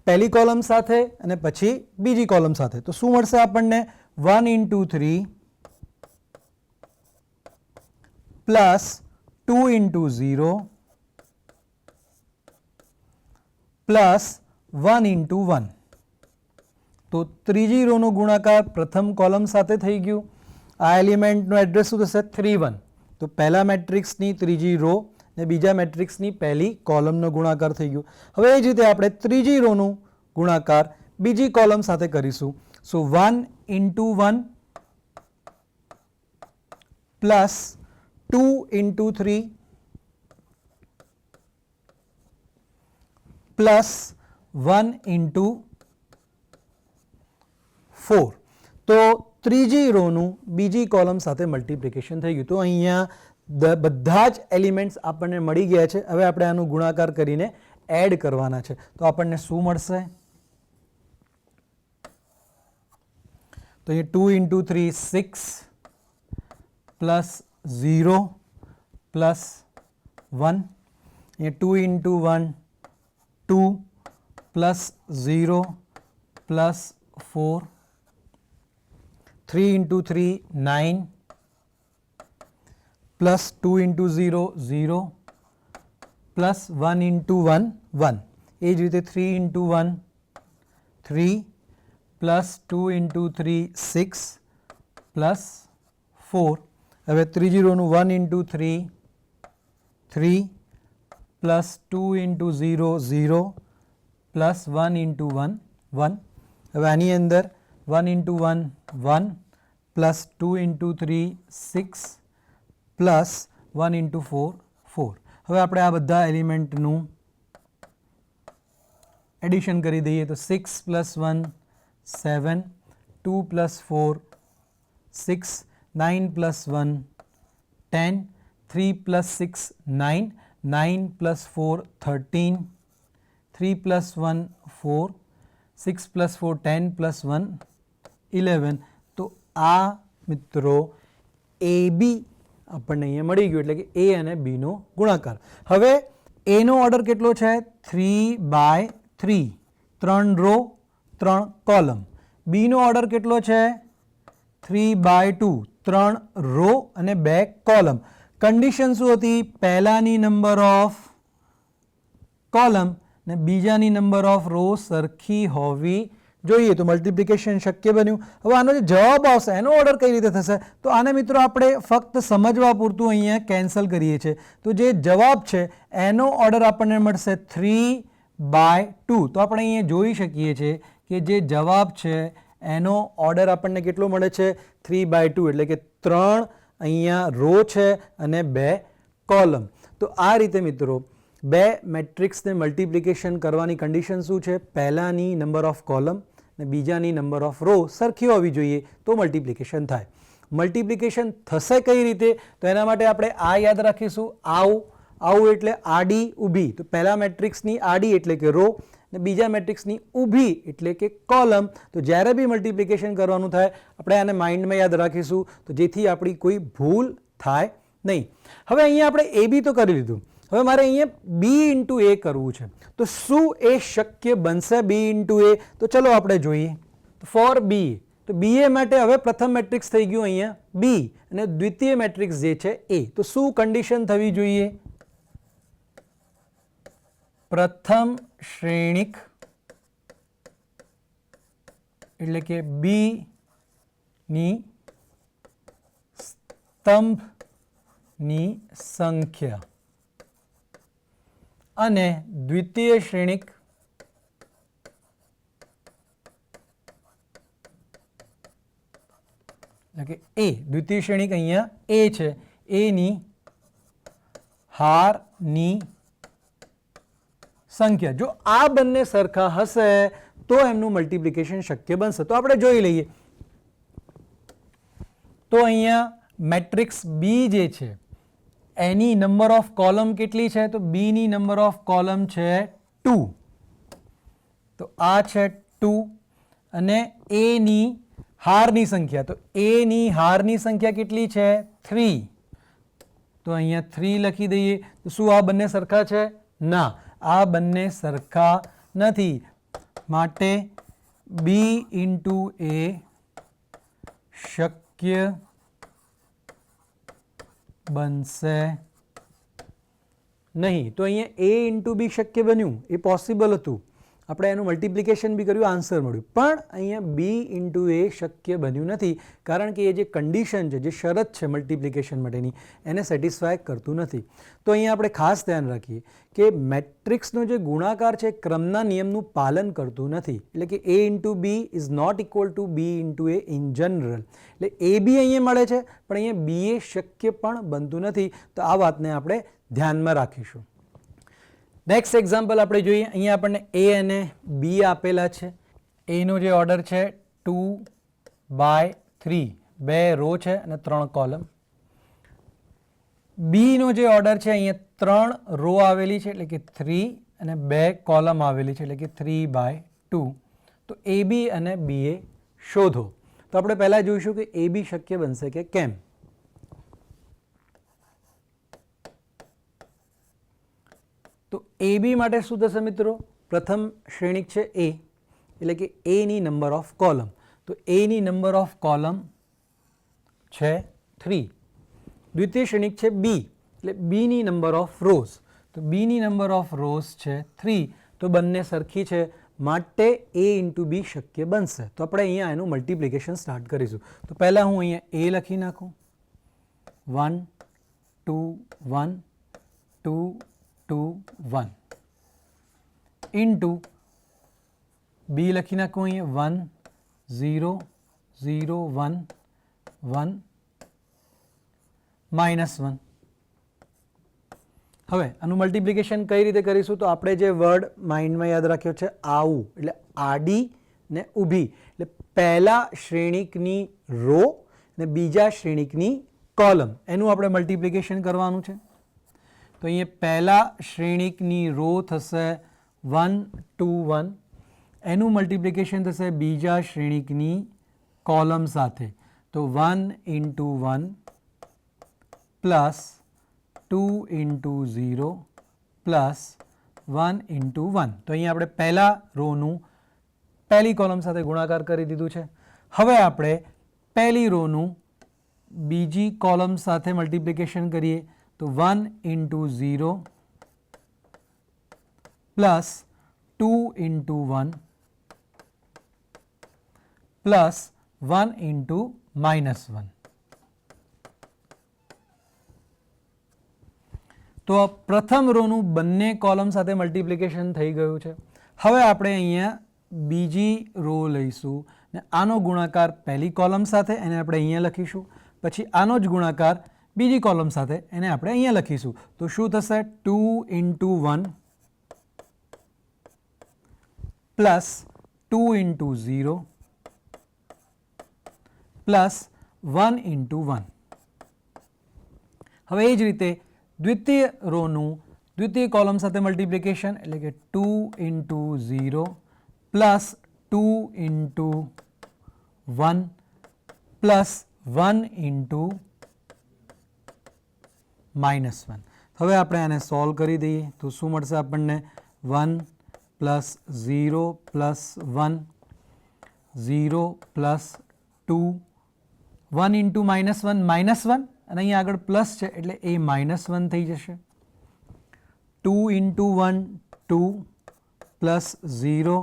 પહેલી કોલમ સાથે અને પછી બીજી કોલમ સાથે. તો શું મળશે આપણને, 1 into 3 plus 2 into 0 plus 1 into 1. તો ત્રીજી રોનો ગુણાકાર પ્રથમ કોલમ સાથે થઈ ગયું. આ એલિમેન્ટનો એડ્રેસ શું થશે, 3 1. તો પહેલા મેટ્રિક્સની ત્રીજી રો અને બીજા મેટ્રિક્સની પહેલી કોલમનો ગુણાકાર થઈ ગયો. હવે એ જ રીતે આપણે ત્રીજી રોનો ગુણાકાર બીજી કોલમ સાથે કરીશું. સો 1 into 1 plus 2 into 3 plus 1 into 4. તો ત્રીજી રોનું બીજી કોલમ સાથે મલ્ટિપ્લિકેશન થઈ ગયું. તો અહીંયા બધા જ એલિમેન્ટ્સ આપણને મળી ગયા છે. હવે આપણે આનો ગુણાકાર કરીને એડ કરવાના છે. તો આપણને શું મળશે, તો અહીં 2 into 3 6 પ્લસ 0 પ્લસ 1, અહીંયા 2 into 1 2 plus 0 plus 4, 3 into 3 9 plus 2 into 0 0 plus 1 into 1 1. એ જ રીતે 3 into 1 3 પ્લસ 2 into 3 6 પ્લસ 4. હવે ત્રીજી રોનું 1 into 3 3 plus 2 into 0 0 plus 1 into 1 1. હવે આની અંદર 1 into 1 1 plus 2 into 3 6 plus 1 into 4 4. હવે આપણે આ બધા એલિમેન્ટનું એડિશન કરી દઈએ. તો 6 plus 1 7, 2 plus 4 6, 9 plus 1 10, 3 plus 6 9, 9 plus 4 13, 3 plus 1 4, 6 + 4 10 + 1 11. તો આ મિત્રો એ બી આપણને અહીંયા મળી ગયું, એટલે કે એ અને બીનો ગુણાકાર. હવે એનો ઓર્ડર કેટલો છે? 3/3, 3 રો 3 કોલમ. બીનો ઓર્ડર કેટલો છે? 3/2, 3 રો અને 2 કોલમ. કન્ડિશન શું હતી? પહેલાની નંબર ઓફ કોલમ ને બીજાની નંબર ઓફ રો સરખી હોવી જોઈએ. તો મલ્ટિપ્લિકેશન શક્ય બન્યું. હવે આનો જે જવાબ આવશે એનો ઓર્ડર કઈ રીતે થશે? તો આને મિત્રો આપણે ફક્ત સમજવા પૂરતું અહીંયા કેન્સલ કરીએ છીએ. તો જે જવાબ છે એનો ઓર્ડર આપણને મળશે 3/2. તો આપણે અહીંયા જોઈ શકીએ છીએ કે જે જવાબ છે એનો ઓર્ડર આપણને કેટલો મળે છે? 3/2, એટલે કે 3 અહીંયા રો છે અને 2 કોલમ. તો આ રીતે મિત્રો બે મેટ્રિક્સને મલ્ટિપ્લિકેશન કરવાની કન્ડિશન શું છે? પહેલાની નંબર ઓફ કોલમ અને બીજાની નંબર ઓફ રો સરખી હોવી જોઈએ તો મલ્ટિપ્લિકેશન થાય. મલ્ટિપ્લિકેશન થશે કઈ રીતે? તો એના માટે આપણે આ યાદ રાખીશું. આવું એટલે આડી ઊભી. તો પહેલા મેટ્રિક્સની આડી એટલે કે રો અને બીજા મેટ્રિક્સની ઊભી એટલે કે કોલમ. તો જ્યારે બી મલ્ટિપ્લિકેશન કરવાનું થાય આપણે આને માઇન્ડમાં યાદ રાખીશું, તો જેથી આપણી કોઈ ભૂલ થાય નહીં. હવે અહીંયા આપણે એ બી તો કરી લીધું. હવે મારે અહીંયા બી ઇન્ટુ એ કરવું છે. તો શું એ શક્ય બનશે બી ઇન્ટુ એ? તો ચલો આપણે જોઈએ. ફોર બી, તો બી એ માટે હવે પ્રથમ મેટ્રિક્સ થઈ ગયું અહીંયા બી અને દ્વિતીય મેટ્રિક્સ જે છે એ. તો શું કન્ડિશન થવી જોઈએ? પ્રથમ શ્રેણિક એટલે કે બી ની સ્તંભની સંખ્યા અને દ્વિતીય શ્રેણિક એટલે કે એ, દ્વિતીય શ્રેણિક અહીંયા એ છે, એની હારની સંખ્યા. જો આ બંને સરખા હશે તો એમનું મલ્ટિપ્લિકેશન શક્ય બનશે. તો આપણે જોઈ લઈએ. તો અહીંયા મેટ્રિક્સ બી જે છે એની નંબર ઓફ કોલમ કેટલી છે? તો બી ની નંબર ઓફ કોલમ છે 2. તો આ છે 2 અને એ ની હારની સંખ્યા, તો એ ની હારની સંખ્યા કેટલી છે? 3. તો અહીંયા 3 લખી દઈએ. તો શું આ બંને સરખા છે? ના, આ બંને સરખા નથી. માટે બી ઇન્ટુ એ શક્ય બનશે નહીં. તો અહીંયા એ ઇન્ટુ બી શક્ય બન્યું, એ પોસિબલ હતું. આપણે એનું મલ્ટિપ્લિકેશન બી કર્યું, આન્સર મળ્યું. પણ અહીંયા બી ઇન્ટુ એ શક્ય બન્યું નથી, કારણ કે એ જે કન્ડિશન છે, જે શરત છે મલ્ટિપ્લિકેશન માટેની, એને સેટિસ્ફાય કરતું નથી. તો અહીંયા આપણે ખાસ ધ્યાન રાખીએ કે મેટ્રિક્સનો જે ગુણાકાર છે ક્રમના નિયમનું પાલન કરતું નથી. એટલે કે A into B is not equal to B into A in general. એટલે એ બી અહીંયા મળે છે પણ અહીંયા બી એ શક્ય પણ બનતું નથી. તો આ વાતને આપણે ધ્યાનમાં રાખીશું. નેક્સ્ટ એક્ઝામ્પલ આપણે જોઈએ. અહીંયા આપણને એ અને બી આપેલા છે. એનો જે ઓર્ડર છે 2/3, 2 રો છે અને 3 કોલમ. બીનો જે ઓર્ડર છે અહીંયા 3 રો આવેલી છે એટલે કે 3 અને 2 કોલમ આવેલી છે એટલે કે 3/2. તો એ બી અને બી એ શોધો. તો આપણે પહેલાં જોઈશું કે એ બી શક્ય બનશે કે કેમ. તો એ બી માટે શું થશે મિત્રો? પ્રથમ શ્રેણિક છે એ એટલે કે એ ની નંબર ઓફ કોલમ. તો એ ની નંબર ઓફ કોલમ છે 3. દ્વિતીય શ્રેણિક છે બી એટલે બી ની નંબર ઓફ રોઝ. તો બી ની નંબર ઓફ રોઝ છે 3. તો બંને સરખી છે માટે એ ઇન્ટુ બી શક્ય બનશે. તો આપણે અહીંયા એનું મલ્ટિપ્લિકેશન સ્ટાર્ટ કરીશું. તો પહેલાં હું અહીંયા એ લખી નાખું. 1 2 1 2 2 1 ઇન્ટુ બી લખી નાખું અહીંયા 1 0 0 1 1 -1. હવે આનું મલ્ટિપ્લિકેશન કઈ રીતે કરીશું? તો આપણે જે વર્ડ માઇન્ડમાં યાદ રાખ્યો છે આવું, એટલે આડી ને ઊભી. એટલે પહેલા શ્રેણિકની રો અને બીજા શ્રેણિકની કોલમ, એનું આપણે મલ્ટિપ્લિકેશન કરવાનું છે. તો અહીંયા પહેલા શ્રેણિકની રો થશે 1 2 1 એનું મલ્ટિપ્લિકેશન થશે બીજા શ્રેણિકની કોલમ સાથે, તો 1 into 1 plus 2 into 0 plus 1 into 1. તો અહીંયા આપણે પહેલા રોનું પહેલી કોલમ સાથે ગુણાકાર કરી દીધું છે. હવે આપણે પહેલી રોનું બીજી કોલમ સાથે મલ્ટિપ્લિકેશન કરીએ, તો 1 into 0 plus 2 into 1 plus 1 into -1. તો પ્રથમ રોનું બંને કોલમ સાથે મલ્ટિપ્લિકેશન થઈ ગયું છે. હવે આપણે અહીંયા બીજી રો લઈશું ને આનો ગુણાકાર પહેલી કોલમ સાથે એને આપણે અહીંયા લખીશું, પછી આનો જ ગુણાકાર બીજી કોલમ સાથે એને આપણે અહીંયા લખીશું. તો શું થશે? 2 into 1 plus 2 into 0 plus 1 into 1. હવે એ જ રીતે દ્વિતીય રોનું દ્વિતીય કોલમ સાથે મલ્ટિપ્લિકેશન, એટલે કે 2 into 0 plus 2 into 1 plus 1 into -1. હવે આપણે આને સોલ્વ કરી દઈએ તો શું મળશે આપણને? 1 પ્લસ 0 પ્લસ 1 0 પ્લસ 2 1 into -1 -1 અને અહીંયા આગળ પ્લસ છે એટલે એ -1 થઈ જશે. 2 into 1 2 plus 0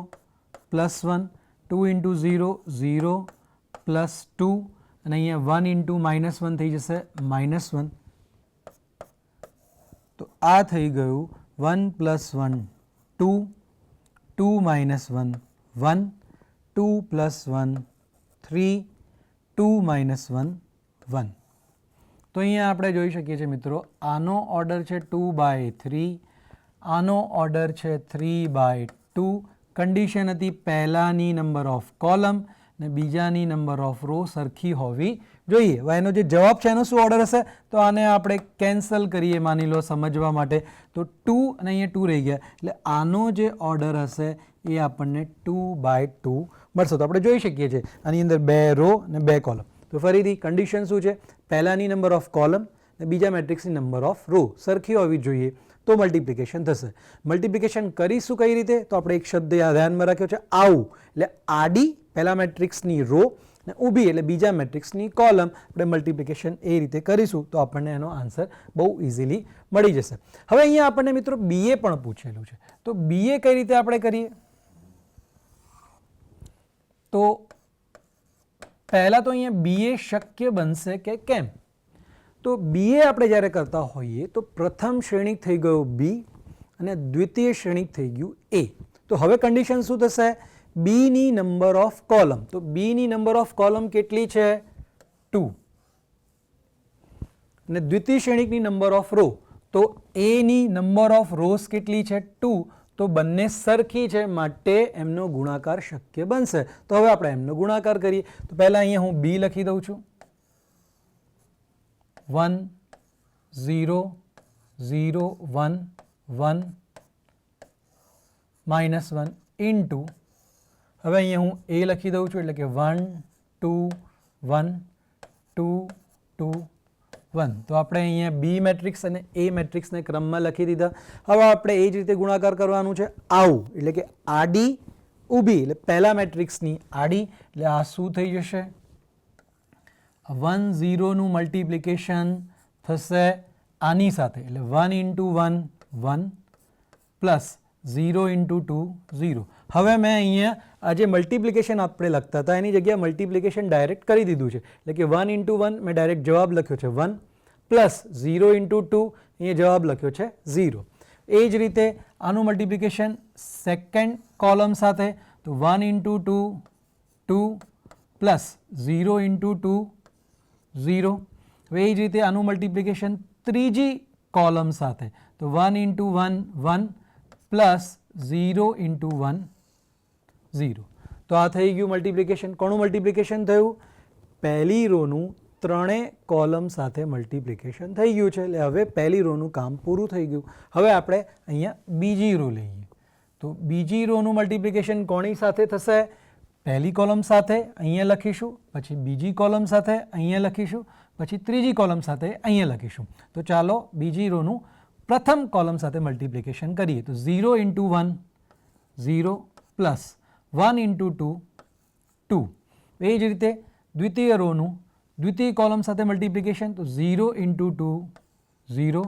plus 1 2 into 0 0 plus 2 અને અહીંયા 1 into -1 થઈ જશે -1. તો આ થઈ ગયું 1 પ્લસ 1 2 2 minus 1 1 2 plus 1 3 2 minus 1 1. તો અહીંયા આપણે જોઈ શકીએ છીએ મિત્રો, આનો ઓર્ડર છે 2/3, આનો ઓર્ડર છે 3/2. કન્ડિશન હતી પહેલાની નંબર ઓફ કોલમ ને બીજાની નંબર ઓફ રો સરખી હોવી જોઈએ. હવે એનો જે જવાબ છે એનો શું ઓર્ડર હશે? તો આને આપણે કેન્સલ કરીએ માની લો સમજવા માટે. તો 2 અને અહીંયા 2 રહી ગયા, એટલે આનો જે ઓર્ડર હશે એ આપણને 2/2 મળશે. તો આપણે જોઈ શકીએ છીએ આની અંદર 2 રો અને 2 કોલમ. તો ફરીથી કન્ડિશન શું છે? પહેલાની નંબર ઓફ કોલમ અને બીજા મેટ્રિક્સની નંબર ઓફ રો સરખી હોવી જોઈએ તો મલ્ટિપ્લિકેશન થશે. મલ્ટિપ્લિકેશન કરીશું કઈ રીતે? તો આપણે એક શબ્દ ધ્યાનમાં રાખ્યો છે, આવું. એટલે આડી પહેલા મેટ્રિક્સની રો અને ઊભી એટલે બીજા મેટ્રિક્સની કોલમ આપણે મલ્ટિપ્લિકેશન એ રીતે કરીશું તો આપણને એનો આન્સર બહુ ઇઝીલી મળી જશે. હવે અહીંયા આપણને મિત્રો બીએ પણ પૂછેલું છે, તો બીએ કઈ રીતે આપણે કરીએ? તો પહેલાં તો અહીંયા બીએ શક્ય બનશે કે કેમ? તો બીએ આપણે જ્યારે કરતા હોઈએ તો પ્રથમ શ્રેણિક થઈ ગયું બી અને દ્વિતીય શ્રેણિક થઈ ગયું એ. તો હવે કન્ડિશન શું થશે? બીની નંબર ઓફ કોલમ. તો બીની નંબર ઓફ કોલમ કેટલી છે? 2 અને દ્વિતીય શ્રેણિકની નંબર ઓફ રો, તો એની નંબર ઓફ રોઝ કેટલી છે? 2. તો બંને સરખી છે માટે એમનો ગુણાકાર શક્ય બનશે. તો હવે આપણે એમનો ગુણાકાર કરીએ. તો પહેલાં અહીંયા હું બી લખી દઉં છું, 1 0 0 1 1 -1 ઇન્ટુ, હવે અહીંયા હું એ લખી દઉં છું એટલે કે 1 2 1 2 2 1. તો આપણે અહીંયા બી મેટ્રિક્સ અને એ મેટ્રિક્સને ક્રમમાં લખી દીધા. હવે આપણે એ જ રીતે ગુણાકાર કરવાનું છે આવું, એટલે કે આડી ઊભી એટલે પહેલા મેટ્રિક્સની આડી, એટલે આ શું થઈ જશે? 1 0 નું મલ્ટિપ્લિકેશન થશે આની સાથે, એટલે 1 into 1 1 પ્લસ 0 into 2 0. હવે મેં અહીંયા આ જે મલ્ટિપ્લિકેશન આપણે લખતા હતા એની જગ્યાએ મલ્ટિપ્લિકેશન ડાયરેક્ટ કરી દીધું છે, એટલે કે 1 into 1 મેં ડાયરેક્ટ જવાબ લખ્યો છે 1 પ્લસ 0 into 2 અહીંયા જવાબ લખ્યો છે 0. એ જ રીતે આનું મલ્ટિપ્લિકેશન સેકન્ડ કોલમ સાથે, તો 1 into 2 2 પ્લસ 0 into 2 0. હવે એ જ રીતે આનું મલ્ટિપ્લિકેશન ત્રીજી કોલમ સાથે, તો 1 into 1 1 પ્લસ 0 into 1 0. તો આ થઈ ગયું મલ્ટિપ્લિકેશન. કોનું મલ્ટિપ્લિકેશન થયું? પહેલી રોનું ત્રણેય કોલમ સાથે મલ્ટિપ્લિકેશન થઈ ગયું છે, એટલે હવે પહેલી રોનું કામ પૂરું થઈ ગયું. હવે આપણે અહીંયા બીજી રો લઈએ, તો બીજી રોનું મલ્ટિપ્લિકેશન કોની સાથે થશે? પહેલી કોલમ સાથે અહીંયા લખીશું, પછી બીજી કોલમ સાથે અહીંયા લખીશું, પછી ત્રીજી કોલમ સાથે અહીંયા લખીશું. તો ચાલો બીજી રોનું પ્રથમ કોલમ સાથે મલ્ટિપ્લિકેશન કરીએ. તો 0 ઇન્ટુ 1 0 પ્લસ 1 ઇન્ટુ 2 2. એ જ રીતે દ્વિતીય રોનું દ્વિતીય કોલમ સાથે મલ્ટિપ્લિકેશન. તો 0 ઇન્ટુ 2 0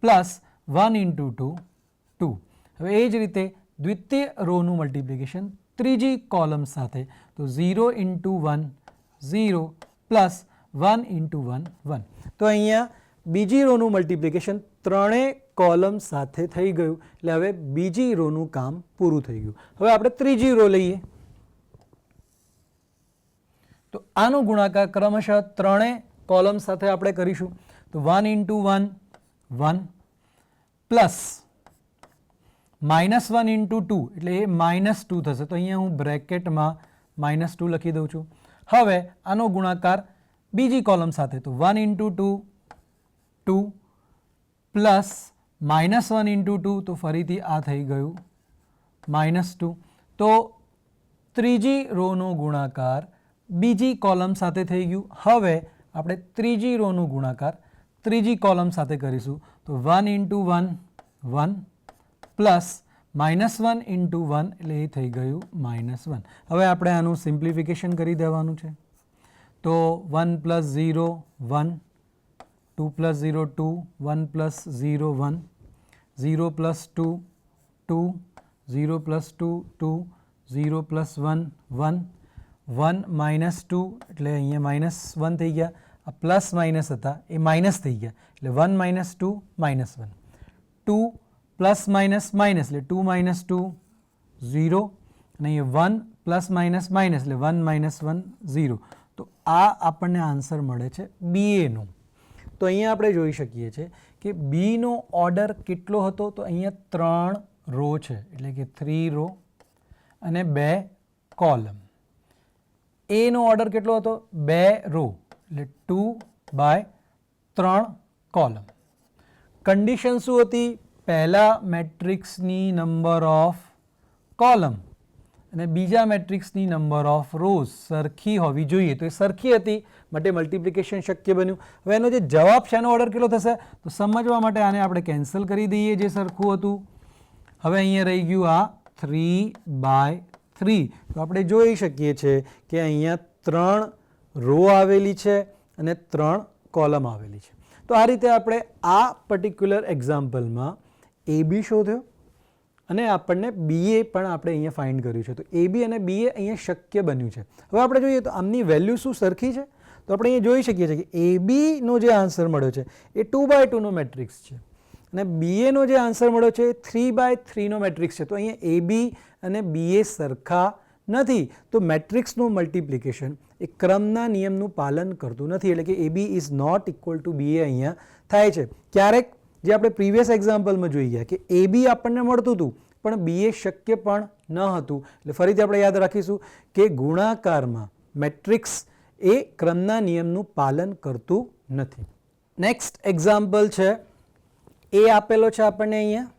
પ્લસ 1 ઇન્ટુ 2 2. હવે એ જ રીતે દ્વિતીય રોનું મલ્ટિપ્લિકેશન ત્રીજી કોલમ સાથે. તો 0 ઇન્ટુ 1 0 પ્લસ 1 ઇન્ટુ 1 1. તો અહીંયા બીજી રોનું મલ્ટિપ્લિકેશન ત્રણેય કોલમ સાથે થઈ ગયું. એટલે હવે બીજી રોનું કામ પૂરું થઈ ગયું. હવે આપણે ત્રીજી રો લઈએ. તો આનો ગુણાકાર ક્રમશઃ ત્રણેય કોલમ સાથે આપણે કરીશું. તો 1 ઇન્ટુ 1 1 પ્લસ -1 ઇન્ટુ 2 એટલે એ -2 થશે. તો અહીંયા હું બ્રેકેટમાં -2 લખી દઉં છું. હવે આનો ગુણાકાર બીજી કોલમ સાથે. તો 1 ઇન્ટુ 2 2 પ્લસ -1 ઇન્ટુ 2 તો ફરીથી આ થઈ ગયું -2. તો ત્રીજી રોનો ગુણાકાર બીજી કોલમ સાથે થઈ ગયું. હવે આપણે ત્રીજી રોનો ગુણાકાર ત્રીજી કોલમ સાથે કરીશું. તો 1 ઇન્ટુ 1 1 પ્લસ -1 ઇન્ટુ 1 એટલે એ થઈ ગયું -1. હવે આપણે આનું સિમ્પ્લિફિકેશન કરી દેવાનું છે. તો 1 plus 0 1 2 plus 0 2 1 plus 0 1 0 plus 2 2 0 plus 2 2 0 plus 1 1 1 minus 2 એટલે અહીંયા -1 થઈ ગયા. આ પ્લસ માઇનસ હતા એ માઇનસ થઈ ગયા એટલે 1 માઇનસ 2 -1 2 પ્લસ માઇનસ માઇનસ એટલે 2 માઇનસ 2 0 અને અહીંયા 1 પ્લસ માઇનસ માઇનસ એટલે 1 માઇનસ 1 0. તો આ આપણને આન્સર મળે છે BAનો. તો અહીંયા આપણે જોઈ શકીએ છીએ કે બીનો ઓર્ડર કેટલો હતો? તો અહીંયા 3 રો છે એટલે કે 3 રો અને 2 કોલમ. એનો ઓર્ડર કેટલો હતો? 2 રો એટલે 2/3 કોલમ. કન્ડિશન શું હતી? પહેલા મેટ્રિક્સની નંબર ઓફ કોલમ અને બીજા મેટ્રિક્સની નંબર ઓફ રોઝ સરખી હોવી જોઈએ. તો એ સરખી હતી માટે મલ્ટિપ્લિકેશન શક્ય બન્યું. હવે એનો જે જવાબ છે એનો ઓર્ડર કેટલો થશે? તો સમજવા માટે આને આપણે કેન્સલ કરી દઈએ જે સરખું હતું. હવે અહીંયા રહી ગયું આ 3/3. તો આપણે જોઈ શકીએ છીએ કે અહીંયા 3 રો આવેલી છે અને 3 કોલમ આવેલી છે. તો આ રીતે આપણે આ પર્ટિક્યુલર એક્ઝામ્પલમાં AB શોધ્યો અને આપણને BA પણ આપણે અહીંયા ફાઇન્ડ કર્યું છે. તો AB અને BA અહીંયા શક્ય બન્યું છે. હવે આપણે જોઈએ તો આમની વેલ્યુ શું સરખી છે? તો આપણે અહીંયા જોઈ શકીએ છીએ કે ABનો જે આન્સર મળ્યો છે એ 2/2નો મેટ્રિક્સ છે અને BAનો જે આન્સર મળ્યો છે એ 3/3નો મેટ્રિક્સ છે. તો અહીંયા AB અને BA સરખા નથી. તો મેટ્રિક્સનું મલ્ટિપ્લિકેશન એ ક્રમના નિયમનું પાલન કરતું નથી એટલે કે AB is not equal to BA અહીંયા થાય છે. ક્યારેક જે આપણે પ્રીવિયસ એક્ઝામ્પલમાં જોઈ ગયા કે AB આપણને મળતું હતું પણ BA શક્ય પણ ન હતું. એટલે ફરીથી આપણે યાદ રાખીશું કે ગુણાકારમાં મેટ્રિક્સ એ ક્રમના નિયમનું પાલન કરતું નથી. નેક્સ્ટ એક્ઝામ્પલ છે એ આપેલો છે આપણને અહીંયા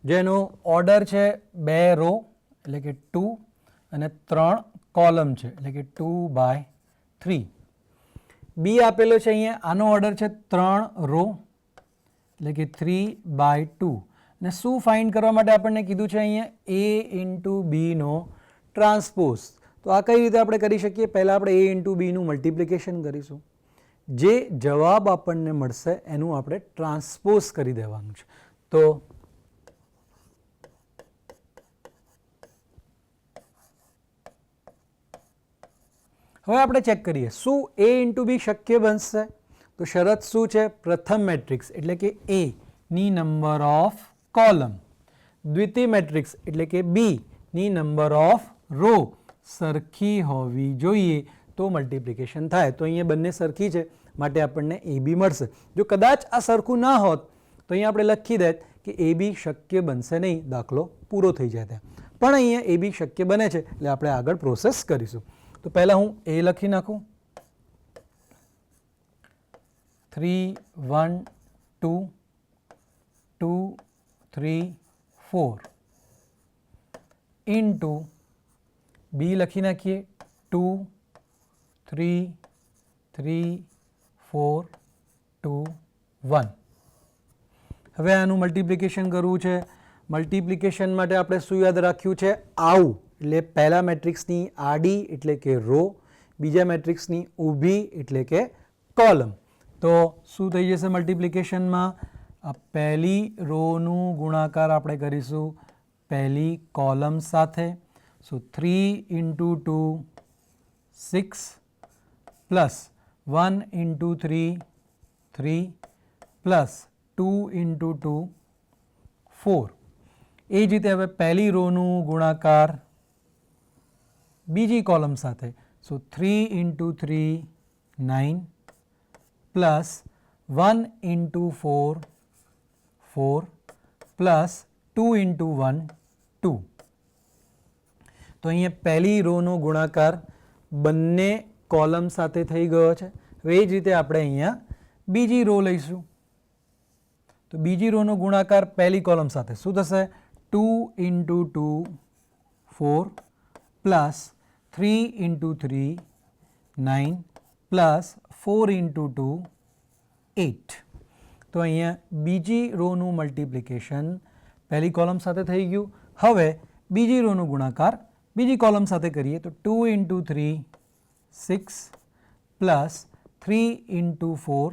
જેનો ઓર્ડર છે 2 રો એટલે કે 2 અને 3 કોલમ છે એટલે કે 2/3. B આપેલો છે અહીંયા આનો ઓર્ડર છે 3 રો એટલે કે 3/2 અને શું ફાઇન્ડ કરવા માટે આપણને કીધું છે અહીંયા A ઇન્ટુ બીનો ટ્રાન્સપોઝ. તો આ કઈ રીતે આપણે કરી શકીએ? પહેલાં આપણે A ઇન્ટુ બીનું મલ્ટિપ્લિકેશન કરીશું. જે જવાબ આપણને મળશે એનું આપણે ટ્રાન્સપોઝ કરી દેવાનું છે. તો હવે આપણે ચેક કરીએ શું A ઇન્ટુ બી શક્ય બનશે? તો શરત શું છે? પ્રથમ મેટ્રિક્સ એટલે કે A ની નંબર ઓફ કોલમ, દ્વિતીય મેટ્રિક્સ એટલે કે B ની નંબર ઓફ રો સરખી હોવી જોઈએ તો મલ્ટિપ્લિકેશન થાય. તો અહીંયા બંને સરખી છે માટે આપણને AB મળશે. જો કદાચ આ સરખું ના હોત તો અહીંયા આપણે લખી દેત કે AB શક્ય બનશે નહીં, દાખલો પૂરો થઈ જાય ત્યાં. પણ અહીંયા AB શક્ય બને છે એટલે આપણે આગળ પ્રોસેસ કરીશું. તો પહેલાં હું A લખી નાખું 3 1 2 2 3 4 ઇન્ટુ બી લખી નાખીએ 2 3 3 4 2 1. હવે આનું મલ્ટિપ્લિકેશન કરવું છે. મલ્ટિપ્લિકેશન માટે આપણે શું યાદ રાખ્યું છે? આવું એટલે પહેલા મેટ્રિક્સની આડી એટલે કે રો, બીજા મેટ્રિક્સની ઊભી એટલે કે કોલમ. તો શું થઈ જશે મલ્ટિપ્લિકેશનમાં? આ પહેલી રોનું ગુણાકાર આપણે કરીશું પહેલી કોલમ સાથે. સો 3 into 2 6 plus 1 into 3 3 plus 2 into 2 4. એ જ રીતે હવે પહેલી રોનું ગુણાકાર બીજી કોલમ સાથે. સો 3 into 3 9 plus 1 into 4 4 plus 2 into 1 2. તો અહીંયા પહેલી રોનો ગુણાકાર બંને કોલમ સાથે થઈ ગયો છે. હવે એ જ રીતે આપણે અહીંયા બીજી રો લઈશું. તો બીજી રોનો ગુણાકાર પહેલી કોલમ સાથે શું થશે? 2 into 2 4 plus 3 into 3 9 plus 4 into 2 8. તો અહીંયા બીજી રોનું મલ્ટિપ્લિકેશન પહેલી કોલમ સાથે થઈ ગયું. હવે બીજી રોનું ગુણાકાર બીજી કોલમ સાથે કરીએ તો 2 into 3 6 plus 3 into 4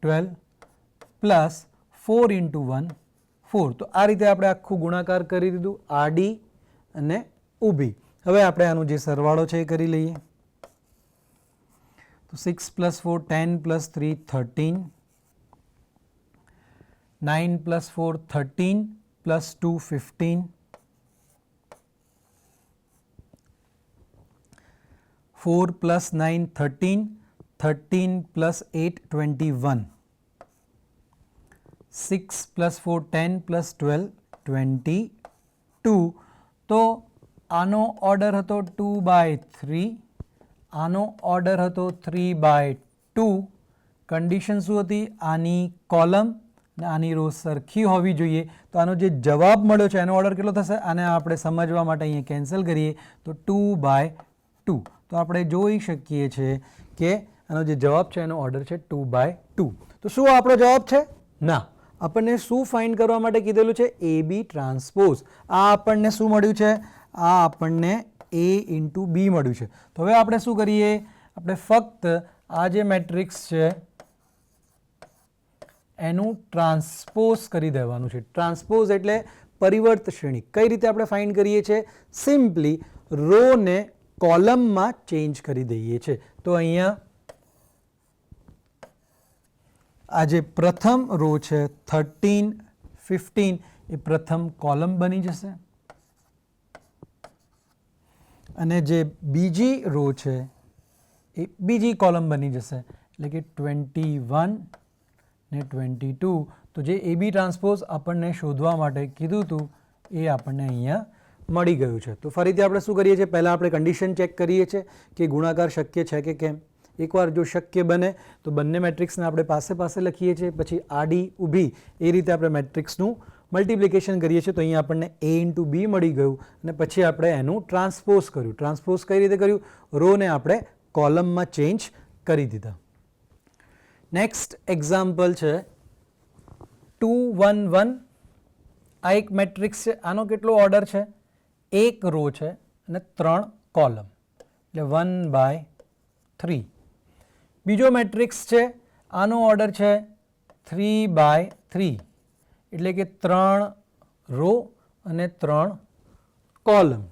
12 plus 4 into 1 4. તો આ રીતે આપણે આખું ગુણાકાર કરી દીધું આડી અને ઊભી. હવે આપણે આનું જે સરવાળો છે એ કરી લઈએ. તો 6 plus 4 10 plus 3 13 9 plus 4 13 plus 2 15 4 plus 9 13 13 plus 8 21 6 plus 4 10 plus 12 22. તો આનો ઓર્ડર હતો 2/3, આનો ઓર્ડર હતો 3/2. કન્ડિશન શું હતી? આની કોલમ અને આની રો સરખી હોવી જોઈએ. તો આનો જે જવાબ મળ્યો છે એનો ઓર્ડર કેટલો થશે? આને આપણે સમજવા માટે અહીંયા કેન્સલ કરીએ તો 2/2. તો આપણે જોઈ શકીએ છીએ કે આનો જે જવાબ છે એનો ઓર્ડર છે 2/2. તો શું આપણો જવાબ છે? ના. આપણને શું ફાઇન્ડ કરવા માટે કીધેલું છે? એ બી ટ્રાન્સપોઝ. આ આપણને શું મળ્યું છે? આ આપણને એ ઇન્ટુ બી મળ્યું છે. તો હવે આપણે શું કરીએ? આપણે ફક્ત આ જે મેટ્રિક્સ છે એનું ટ્રાન્સપોઝ કરી દેવાનું છે. ટ્રાન્સપોઝ એટલે પરિવર્ત શ્રેણી. કઈ રીતે આપણે ફાઇન્ડ કરીએ છીએ? સિમ્પલી રોને કોલમમાં ચેન્જ કરી દઈએ છીએ. તો અહીંયા આ જે પ્રથમ રો છે 13 15 એ પ્રથમ કોલમ બની જશે અને જે બીજી રો છે એ બીજી કોલમ બની જશે, એટલે કે 21 ને 22. તો જે એ બી ટ્રાન્સપોઝ આપણને શોધવા માટે કીધું હતું એ આપણને અહીંયા મળી ગયું છે. તો ફરીથી આપણે શું કરીએ છીએ? પહેલાં આપણે કન્ડિશન ચેક કરીએ છીએ કે ગુણાકાર શક્ય છે કે કેમ. એકવાર જો શક્ય બને તો બંને મેટ્રિક્સને આપણે પાસે પાસે લખીએ છીએ, પછી આડી ઊભી એ રીતે આપણે મેટ્રિક્સનું મલ્ટિપ્લિકેશન કરીએ છીએ. તો અહીંયા આપણને એ ઇન્ટુ બી મળી ગયું અને પછી આપણે એનું ટ્રાન્સપોઝ કર્યું. ટ્રાન્સપોઝ કઈ રીતે કર્યું? રોને આપણે કોલમમાં ચેન્જ કરી દીધા. નેક્સ્ટ એક્ઝામ્પલ છે 2 1 1. આ એક મેટ્રિક્સ છે. આનો કેટલો ઓર્ડર છે? એક રો છે અને 3 કોલમ, એટલે 1/3. બીજો મેટ્રિક્સ છે, આનો ઓર્ડર છે 3/3, એટલે કે 3 રો અને 3 કોલમ.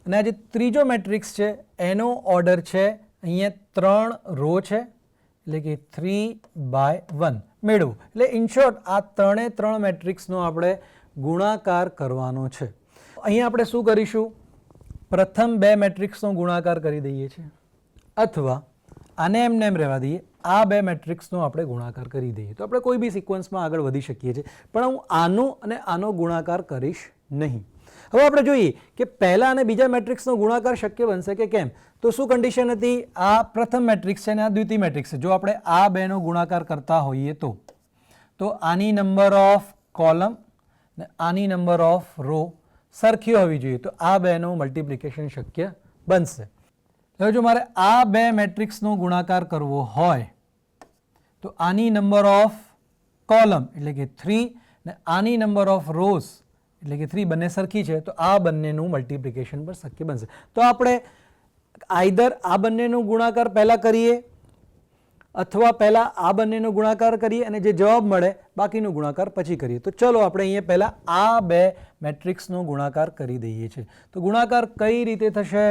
અને આ જે ત્રીજો મેટ્રિક્સ છે એનો ઓર્ડર છે અહીંયા 3 રો છે, એટલે કે 3/1 મેળવો. એટલે ઇન શોર્ટ આ ત્રણે ત્રણ મેટ્રિક્સનો આપણે ગુણાકાર કરવાનો છે. અહીંયા આપણે શું કરીશું? પ્રથમ બે મેટ્રિક્સનો ગુણાકાર કરી દઈએ છીએ, અથવા આને એમને એમ રહેવા દઈએ, આ બે મેટ્રિક્સનો આપણે ગુણાકાર કરી દઈએ. તો આપણે કોઈ બી સિક્વન્સમાં આગળ વધી શકીએ છીએ, પણ હું આનો અને આનો ગુણાકાર કરીશ નહીં. હવે આપણે જોઈએ કે પહેલા અને બીજા મેટ્રિક્સનો ગુણાકાર શક્ય બનશે કે કેમ. તો શું કન્ડિશન હતી? આ પ્રથમ મેટ્રિક્સ છે અને આ દ્વિતીય મેટ્રિક્સ છે. જો આપણે આ બેનો ગુણાકાર કરતા હોઈએ તો આની નંબર ઓફ કોલમ ને આની નંબર ઓફ રો સરખી હોવી જોઈએ, તો આ બેનું મલ્ટિપ્લિકેશન શક્ય બનશે. હવે જો મારે આ બે મેટ્રિક્સનો ગુણાકાર કરવો હોય તો આની નંબર ઓફ કોલમ એટલે કે 3 ને આની નંબર ઓફ રોઝ એટલે કે 3 બંને સરખી છે, તો આ બંનેનું મલ્ટિપ્લિકેશન પણ શક્ય બનશે. તો આપણે આઈધર આ બંનેનો ગુણાકાર પહેલાં કરીએ અથવા પહેલાં આ બંનેનો ગુણાકાર કરીએ અને જે જવાબ મળે બાકીનો ગુણાકાર પછી કરીએ. તો ચલો આપણે અહીંયા પહેલાં આ બે મેટ્રિક્સનો ગુણાકાર કરી દઈએ છીએ. તો ગુણાકાર કઈ રીતે થશે?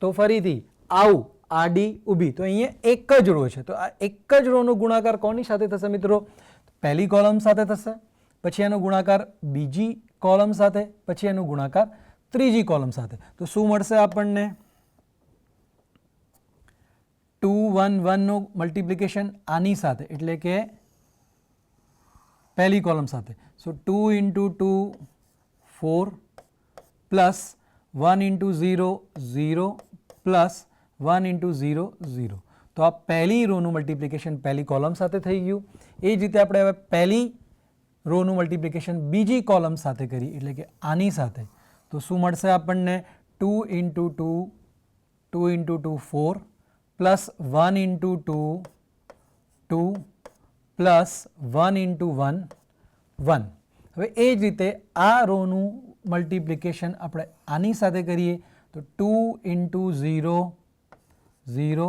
તો ફરીથી આવું આડી ઊભી, તો અહીંયા એક જ રો છે, તો આ એક જ રોનો ગુણાકાર કોની સાથે થશે મિત્રો? પહેલી કોલમ સાથે થશે, પછી એનો ગુણાકાર બીજી કોલમ સાથે, પછી એનો ગુણાકાર ત્રીજી કોલમ સાથે. તો શું મળશે આપણને? 2 1 1 નું મલ્ટિપ્લિકેશન આની સાથે એટલે કે પહેલી કોલમ સાથે. સો 2 × 2 4 પ્લસ 1 × 0 0 પ્લસ 1 × 0 0. તો આ પહેલી રોનું મલ્ટિપ્લિકેશન પહેલી કોલમ સાથે થઈ ગયું. એ જ રીતે આપણે હવે પહેલી રોનું મલ્ટિપ્લિકેશન બીજી કોલમ સાથે કરી એટલે કે આની સાથે. તો શું મળશે આપણને? 2 × 2 2 × 2 4 પ્લસ 1 × 2 2 પ્લસ 1 × 1 1. હવે એ જ રીતે આ રોનું મલ્ટિપ્લિકેશન આપણે આની સાથે કરીએ તો 2 × 0 0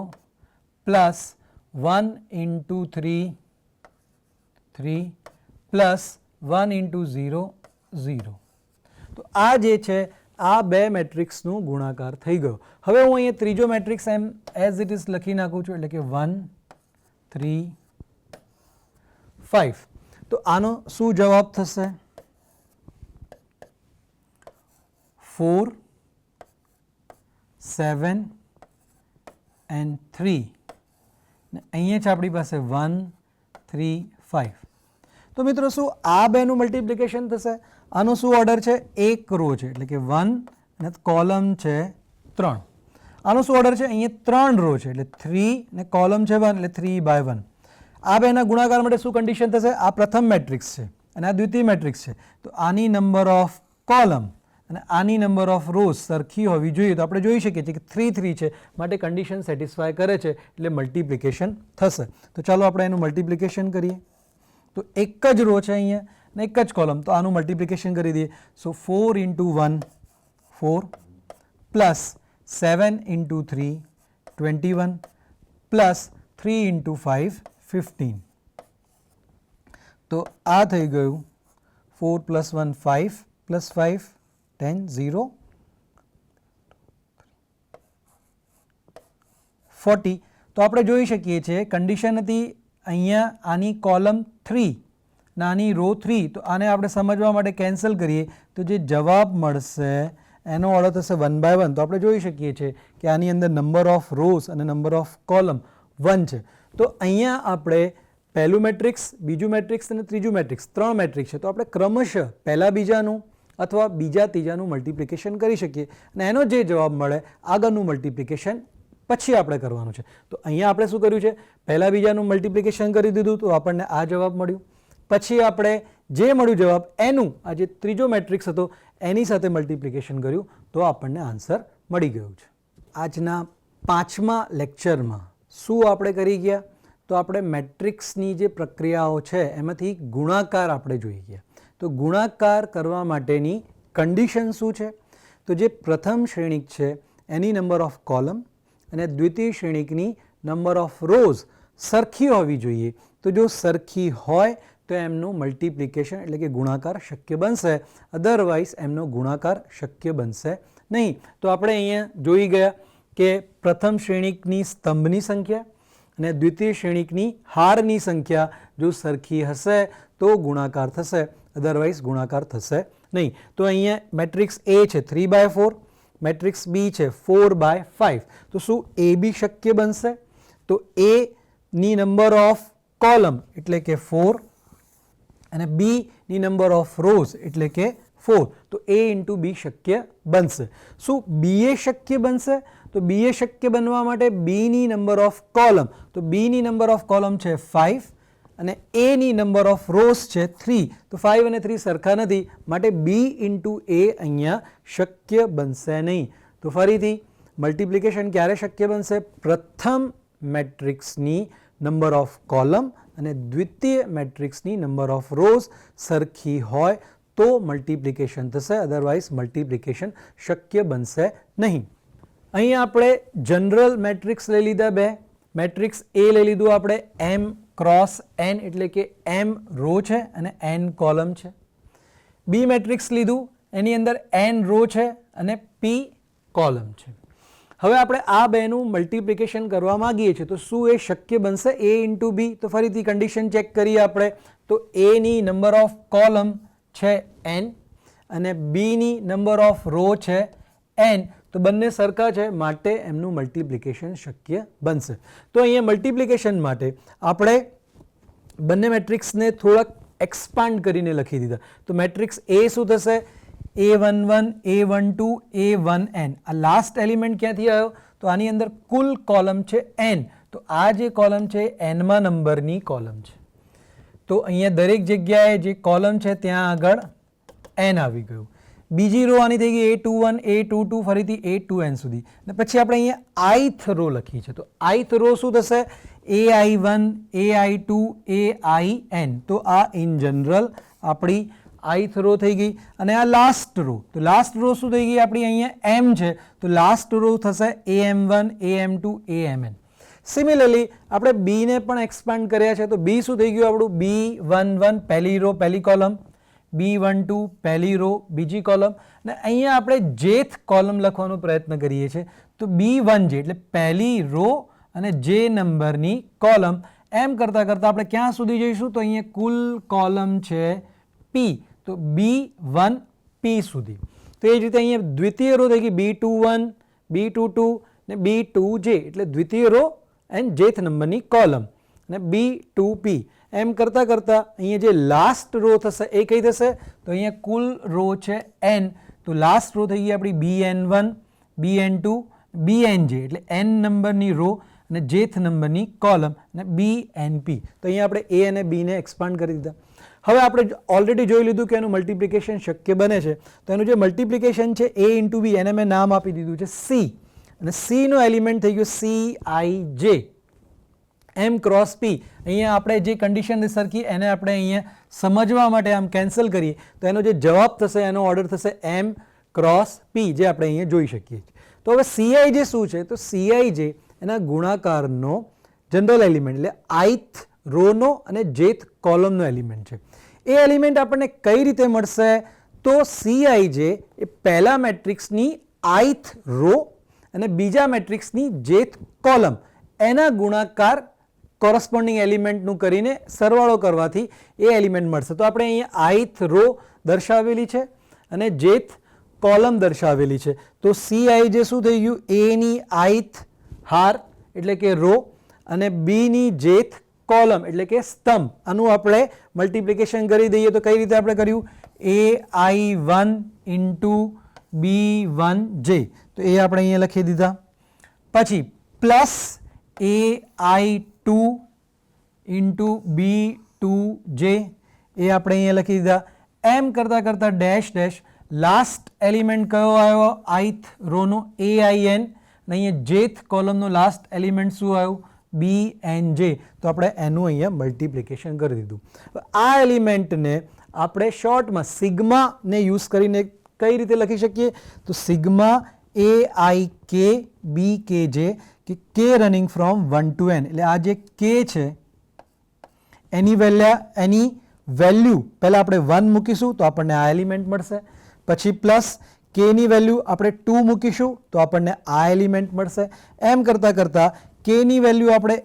પ્લસ 1 × 3 3 પ્લસ 1 × 0 0. તો આ જે છે આ બે મેટ્રિક્સનું ગુણાકાર થઈ ગયો. હવે હું અહીંયા ત્રીજો matrix M as it is લખી નાખું છું એટલે કે 1 3 5. તો આનો શું જવાબ થશે? 4 7 and 3. અહીંયા છે આપણી પાસે 1 3 5. તો મિત્રો શું આ બેનું મલ્ટિપ્લિકેશન થશે? આનો શું ઓર્ડર છે? એક રો છે એટલે કે 1 અને કોલમ છે 3. આનો શું ઓર્ડર છે? અહીંયા 3 રો છે એટલે 3 ને કોલમ છે 1 એટલે 3 by 1. આ બેના ગુણાકાર માટે શું કન્ડિશન થશે? આ પ્રથમ મેટ્રિક્સ છે અને આ દ્વિતીય મેટ્રિક્સ છે, તો આની નંબર ઓફ કોલમ અને આની નંબર ઓફ રોઝ સરખી હોવી જોઈએ. તો આપણે જોઈ શકીએ છીએ કે 3 3 છે, માટે કન્ડિશન સેટિસ્ફાય કરે છે એટલે મલ્ટિપ્લિકેશન થશે. તો ચાલો આપણે એનું મલ્ટિપ્લિકેશન કરીએ. તો એક જ રો છે અહીંયા ને એક જ કોલમ, તો આનું મલ્ટિપ્લિકેશન કરી દઈએ. સો 4 × 1 4 પ્લસ 7 × 3 21 પ્લસ 3 × 5 15. તો આ થઈ ગયું 4 + 1 5 + 5 10 0 40. તો આપણે જોઈ શકીએ છીએ કન્ડિશન હતી અહીંયા આની કોલમ 3 નાની રો 3, તો આને આપણે સમજવા માટે કેન્સલ કરીએ તો જે જવાબ મળશે એનો ઓર્ડર થશે 1 by 1. તો આપણે જોઈ શકીએ છીએ કે આની અંદર નંબર ઓફ રોઝ અને નંબર ઓફ કોલમ 1 છે. તો અહીંયા આપણે પહેલું મેટ્રિક્સ, બીજું મેટ્રિક્સ અને ત્રીજું મેટ્રિક્સ 3 મેટ્રિક્સ છે, તો આપણે ક્રમશઃ પહેલા બીજાનું અથવા બીજા ત્રીજાનું મલ્ટિપ્લિકેશન કરી શકીએ અને એનો જે જવાબ મળે આગળનું મલ્ટિપ્લિકેશન પછી આપણે કરવાનું છે. તો અહીંયા આપણે શું કર્યું છે? પહેલા બીજાનું મલ્ટિપ્લિકેશન કરી દીધું તો આપણને આ જવાબ મળ્યું. પછી આપણે જે મળ્યું જવાબ એનું આ જે ત્રીજો મેટ્રિક્સ હતો એની સાથે મલ્ટિપ્લિકેશન કર્યું તો આપણને આન્સર મળી ગયું છે. આજના 5મા લેક્ચરમાં શું આપણે કરી ગયા? તો આપણે મેટ્રિક્સની જે પ્રક્રિયાઓ છે એમાંથી ગુણાકાર આપણે જોઈ ગયા. તો ગુણાકાર કરવા માટેની કન્ડિશન શું છે? તો જે પ્રથમ શ્રેણિક છે એની નંબર ઓફ કોલમ અને દ્વિતીય શ્રેણિકની નંબર ઓફ રોઝ સરખી હોવી જોઈએ. તો જો સરખી હોય તો એમનું મલ્ટિપ્લિકેશન એટલે કે ગુણાકાર શક્ય બનશે, અધરવાઇઝ એમનો ગુણાકાર શક્ય બનશે નહીં. તો આપણે અહીંયા જોઈ ગયા કે પ્રથમ શ્રેણિકની સ્તંભની સંખ્યા અને દ્વિતીય શ્રેણિકની હારની સંખ્યા જો સરખી હશે તો ગુણાકાર થશે, અધરવાઇઝ ગુણાકાર થશે નહીં. તો અહીંયા મેટ્રિક્સ A છે 3 by 4, મેટ્રિક્સ B છે 4 by 5. તો શું A બી શક્ય બનશે? તો A ની નંબર ઓફ કોલમ એટલે કે 4 અને B ની નંબર ઓફ રોઝ એટલે કે 4, તો A × B શક્ય બનશે. શું BA શક્ય બનશે? તો BA શક્ય બનવા માટે B ની નંબર ઓફ કોલમ, તો B ની નંબર ઓફ કોલમ છે 5 અને એની નંબર ઓફ રોઝ છે 3, તો 5 અને 3 સરખા નથી, માટે બી ઇન્ટુ એ અહીંયા શક્ય બનશે નહીં. તો ફરીથી મલ્ટિપ્લિકેશન ક્યારે શક્ય બનશે? પ્રથમ મેટ્રિક્સની નંબર ઓફ કોલમ અને દ્વિતીય મેટ્રિક્સની નંબર ઓફ રોઝ સરખી હોય તો મલ્ટિપ્લિકેશન થશે, અધરવાઇઝ મલ્ટિપ્લિકેશન શક્ય બનશે નહીં. અહીં આપણે જનરલ મેટ્રિક્સ લઈ લીધા બે. મેટ્રિક્સ એ લઈ લીધું આપણે એમ ક્રોસ એન, એટલે કે એમ રો છે અને એન કોલમ છે. બી મેટ્રિક્સ લીધું, એની અંદર એન રો છે અને પી કોલમ છે. હવે આપણે આ બેનું મલ્ટિપ્લિકેશન કરવા માંગીએ છીએ, તો શું એ શક્ય બનશે? એ ઇન્ટુ બી. તો ફરીથી કન્ડિશન ચેક કરીએ આપણે, તો એની નંબર ઓફ કોલમ છે n અને બીની નંબર ઓફ રો છે n, તો બંને સરખા છે, માટે એમનું મલ્ટિપ્લિકેશન શક્ય બનશે. તો અહીંયા મલ્ટિપ્લિકેશન માટે આપણે બંને મેટ્રિક્સને થોડાક એક્સપાન્ડ કરીને લખી દીધા. તો મેટ્રિક્સ એ શું થશે? A11, A12, A1n. આ લાસ્ટ એલિમેન્ટ ક્યાંથી આવ્યો? તો આની અંદર કુલ કોલમ છે n, તો આ જે કોલમ છે nમા નંબરની કોલમ છે. તો અહીંયા દરેક જગ્યાએ જે કોલમ છે ત્યાં આગળ n આવી ગયું. બીજી રો આની થઈ ગઈ A21, A22, ફરીથી A2n સુધી. અને પછી આપણે અહીંયા ith રો લખી છે, તો ith રો શું થશે? AI1, AI2, AIN. તો આ ઇન જનરલ આપણી ith રો થઈ ગઈ. અને આ લાસ્ટ રો, તો લાસ્ટ રો શું થઈ ગઈ આપણી? અહીંયા m છે, તો લાસ્ટ રો થશે AM1, AM2, AMN. સિમિલરલી આપણે બીને પણ એક્સપાન્ડ કર્યા છે, તો બી શું થઈ ગયું આપણું? B11 પહેલી રો પહેલી કોલમ, B12 પહેલી રો બીજી કોલમ, અને અહીંયા આપણે jth કોલમ લખવાનો પ્રયત્ન કરીએ છીએ, તો B1j એટલે પહેલી રો અને જે નંબરની કોલમ. એમ કરતાં કરતાં આપણે ક્યાં સુધી જઈશું? તો અહીંયા કુલ કોલમ છે P, તો B1P સુધી. તો એ જ રીતે અહીંયા દ્વિતીય રો થઈ ગઈ B21, B22 ને B2j એટલે દ્વિતીય રો એન્ડ jth નંબરની કોલમ, અને B2P. એમ કરતાં કરતાં અહીંયા જે લાસ્ટ રો થશે એ કઈ થશે? તો અહીંયા કુલ રો છે n, તો લાસ્ટ રો થઈ ગઈ આપણી BN1, BN2, BNJ એટલે n નંબરની રો અને jth નંબરની કોલમ અને BNP. તો અહીંયા આપણે a અને b ને એક્સપાન્ડ કરી દીધા. હવે આપણે ઓલરેડી જોઈ લીધું કે એનું મલ્ટિપ્લિકેશન શક્ય બને છે, તો એનું જે મલ્ટિપ્લિકેશન છે a ઇન્ટુ બી, એને મેં નામ આપી દીધું છે c, અને c નો એલિમેન્ટ થઈ ગયો Cij, m ક્રોસ p. અહીંયા આપણે જે કન્ડિશન સરખી એને આપણે અહીંયા સમજવા માટે આમ કેન્સલ કરીએ, તો એનો જે જવાબ થશે એનો ઓર્ડર થશે m ક્રોસ p, જે આપણે અહીંયા જોઈ શકીએ છીએ. તો હવે Cij શું છે? તો Cij એના ગુણાકારનો જનરલ એલિમેન્ટ, એટલે ith રોનો અને jth કોલમનો એલિમેન્ટ છે. એ એલિમેન્ટ આપણને કઈ રીતે મળશે? તો Cij એ પહેલા મેટ્રિક્સની ith રો અને બીજા મેટ્રિક્સની jth કોલમ એના ગુણાકાર કોરસ્પોન્ડિંગ એલિમેન્ટનું કરીને સરવાળો કરવાથી એ એલિમેન્ટ મળશે. તો આપણે અહીંયા ith રો દર્શાવેલી છે અને jth કોલમ દર્શાવેલી છે. તો Cij શું થઈ ગયું? a ની ith હાર એટલે કે રો અને b ની jth કોલમ એટલે કે સ્તંભ. આનું આપણે મલ્ટિપ્લિકેશન કરી દઈએ, તો કઈ રીતે આપણે કર્યું? AI1 ઇન્ટુ B1j, તો એ આપણે અહીંયા લખી દીધા. પછી પ્લસ AI2 ઇન્ટુ B2j, એ આપણે અહીંયા લખી દીધા. એમ કરતાં કરતાં ડેશ ડેશ લાસ્ટ એલિમેન્ટ કયો આવ્યો? ith રોનો AIN, અને અહીંયા jth કોલમનો લાસ્ટ એલિમેન્ટ શું આવ્યું? BNJ. તો આપણે એનું અહીંયા મલ્ટિપ્લિકેશન કરી દીધું. આ એલિમેન્ટને આપણે શોર્ટમાં સિગ્માને યુઝ કરીને કઈ રીતે લખી શકીએ? તો સિગ્મા AIK BKJ, કે k running from 1 to n, એટલે આ જે k છે એની વેલ્યુ પહેલાં આપણે 1 મૂકીશું તો આપણને આ એલિમેન્ટ મળશે. પછી પ્લસ k ની વેલ્યુ આપણે 2 મૂકીશું તો આપણને આ એલિમેન્ટ મળશે. એમ કરતાં કરતાં k ની વેલ્યુ આપણે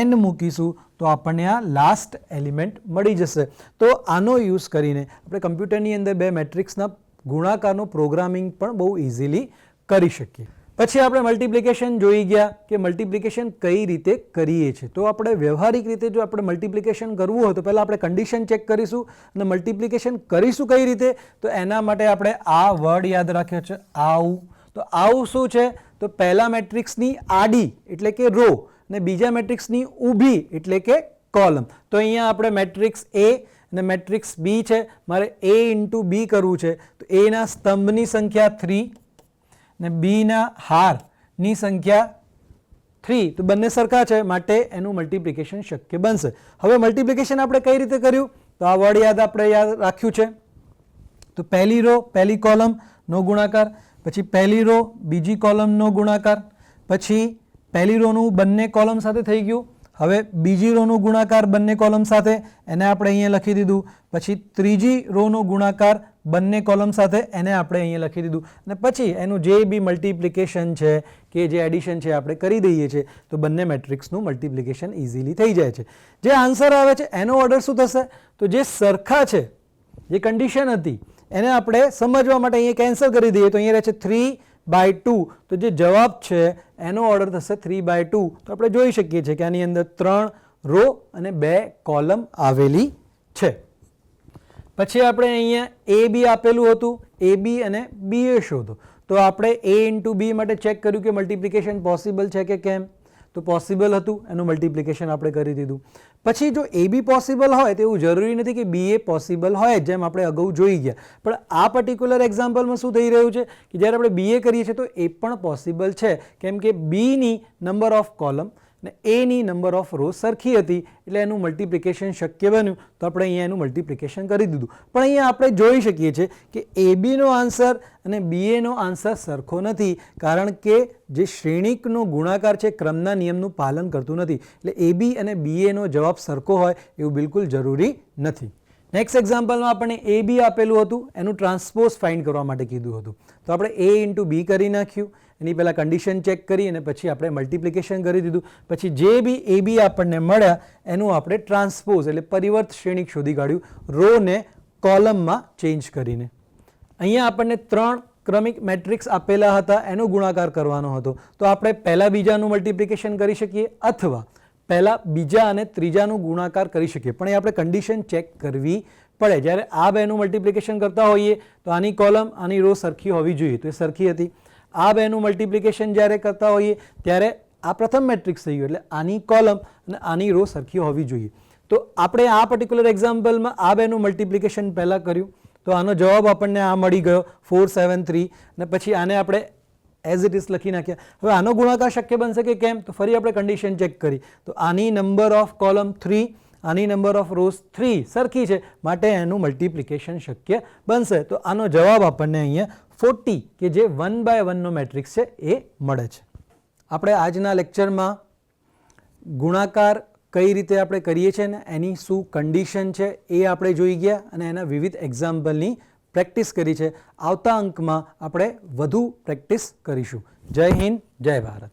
n મૂકીશું તો આપણને આ લાસ્ટ એલિમેન્ટ મળી જશે. તો આનો યુઝ કરીને આપણે કમ્પ્યુટરની અંદર બે મેટ્રિક્સના ગુણાકારનું પ્રોગ્રામિંગ પણ બહુ ઇઝીલી કરી શકીએ. પછી આપણે મલ્ટિપ્લિકેશન જોઈ ગયા કે મલ્ટિપ્લિકેશન કઈ રીતે કરીએ છીએ. તો આપણે વ્યવહારિક રીતે જો આપણે મલ્ટિપ્લિકેશન કરવું હોય તો પહેલાં આપણે કન્ડિશન ચેક કરીશું અને મલ્ટિપ્લિકેશન કરીશું કઈ રીતે? તો એના માટે આપણે આ વર્ડ યાદ રાખ્યો છે, આવું. તો આવું શું છે? તો પહેલા મેટ્રિક્સની આડી એટલે કે રો અને બીજા મેટ્રિક્સની ઊભી એટલે કે કોલમ. તો અહીંયા આપણે મેટ્રિક્સ એ અને મેટ્રિક્સ બી છે, મારે એ ઇન્ટુ બી કરવું છે. તો એના સ્તંભની સંખ્યા 3 અને બીના હારની સંખ્યા 3, તો બંને સરખા છે માટે એનું મલ્ટિપ્લિકેશન શક્ય બનશે. હવે મલ્ટિપ્લિકેશન આપણે કઈ રીતે કર્યું? તો આ વર્ડ આપણે યાદ રાખ્યું છે. તો પહેલી રો પહેલી કોલમનો ગુણાકાર, પછી પહેલી રો બીજી કોલમનો ગુણાકાર, પછી પહેલી રોનું બંને કોલમ સાથે થઈ ગયું. હવે બીજી રોનો ગુણાકાર બંને કોલમ સાથે, એને આપણે અહીંયા લખી દીધું. પછી ત્રીજી રોનો ગુણાકાર બંને કોલમ સાથે, એને આપણે અહીંયા લખી દીધું. અને પછી એનું જે બી મલ્ટિપ્લિકેશન છે કે જે એડિશન છે આપણે કરી દઈએ છીએ, તો બંને મેટ્રિક્સનું મલ્ટિપ્લિકેશન ઇઝીલી થઈ જાય છે. જે આન્સર આવે છે એનો ઓર્ડર શું થશે? તો જે સરખા છે, જે કન્ડિશન હતી એને આપણે સમજવા માટે અહીંયા કેન્સલ કરી દઈએ. તો અહીંયા રહે છે 3/2. તો જે જવાબ છે એનો ઓર્ડર થશે 3/2. તો આપણે જોઈ શકીએ છીએ કે આની અંદર 3 રો અને 2 કોલમ આવેલી છે. પછી આપણે અહીંયા એ બી આપેલું હતું, એ બી અને બી એ શોધો. તો આપણે એ ઇન્ટુ બી માટે ચેક કર્યું કે મલ્ટિપ્લિકેશન પોસિબલ છે કે કેમ. તો પોસિબલ હતું, એનું મલ્ટિપ્લિકેશન આપણે કરી દીધું. પછી જો એ બી પોસિબલ હોય તો એવું જરૂરી નથી કે બી એ પોસિબલ હોય, જેમ આપણે અગાઉ જોઈ ગયા. પણ આ પર્ટિક્યુલર એક્ઝામ્પલમાં શું થઈ રહ્યું છે કે જ્યારે આપણે બી એ કરીએ છીએ તો એ પણ પોસિબલ છે, કેમ કે બીની નંબર ઓફ કોલમ ને એની નંબર ઓફ રો સરખી હતી, એટલે એનું મલ્ટિપ્લિકેશન શક્ય બન્યું. તો આપણે અહીંયા એનું મલ્ટિપ્લિકેશન કરી દીધું. પણ અહીંયા આપણે જોઈ શકીએ છીએ કે એ બીનો આન્સર અને બી એનો આન્સર સરખો નથી, કારણ કે જે શ્રેણિકનો ગુણાકાર છે ક્રમના નિયમનું પાલન કરતું નથી. એટલે એ બી અને બી એનો જવાબ સરખો હોય એવું બિલકુલ જરૂરી નથી. નેક્સ્ટ એક્ઝામ્પલમાં આપણને એ બી આપેલું હતું, એનું ટ્રાન્સપોઝ ફાઇન્ડ કરવા માટે કીધું હતું. તો આપણે એ ઇન્ટુ બી કરી નાખ્યું, એની પહેલાં કન્ડિશન ચેક કરી અને પછી આપણે મલ્ટિપ્લિકેશન કરી દીધું. પછી જે બી એ બી આપણને મળ્યા એનું આપણે ટ્રાન્સપોઝ એટલે પરિવર્ત શ્રેણિક શોધી કાઢ્યું, રોને કોલમમાં ચેન્જ કરીને. અહીંયા આપણને 3 ક્રમિક મેટ્રિક્સ આપેલા હતા, એનો ગુણાકાર કરવાનો હતો. તો આપણે પહેલા બીજાનું મલ્ટિપ્લિકેશન કરી શકીએ અથવા પહેલા બીજા અને ત્રીજાનું ગુણાકાર કરી શકીએ. પણ એ આપણે કન્ડિશન ચેક કરવી પડે. જ્યારે આ બેનું મલ્ટિપ્લિકેશન કરતા હોઈએ તો આની કોલમ આની રો સરખી હોવી જોઈએ, તો એ સરખી હતી. આ બેનું મલ્ટિપ્લિકેશન જ્યારે કરતા હોઈએ ત્યારે આ પ્રથમ મેટ્રિક્સ થઈ ગયું, એટલે આની કોલમ અને આની રો સરખી હોવી જોઈએ. તો આપણે આ પર્ટિક્યુલર એક્ઝામ્પલમાં આ બેનું મલ્ટિપ્લિકેશન પહેલાં કર્યું, તો આનો જવાબ આપણને આ મળી ગયો 473. અને પછી આને આપણે એઝ ઇટ ઇઝ લખી નાખ્યા. હવે આનો ગુણાકાર શક્ય બનશે કે કેમ? તો ફરી આપણે કન્ડિશન ચેક કરી. તો આની નંબર ઓફ કોલમ 3, આની નંબર ઓફ રોઝ 3 સરખી છે, માટે એનું મલ્ટિપ્લિકેશન શક્ય બનશે. તો આનો જવાબ આપણને અહીંયા 40 કે જે 1/1 નો મેટ્રિક્સ છે એ મળે છે. આપણે આજના લેક્ચરમાં ગુણાકાર કઈ રીતે આપણે કરીએ છીએ ને એની શું કન્ડિશન છે એ આપણે જોઈ ગયા અને એના વિવિધ એક્ઝામ્પલની પ્રેક્ટિસ કરી છે. આવતા અંકમાં આપણે વધુ પ્રેક્ટિસ કરીશું. જય હિન્દ, જય ભારત.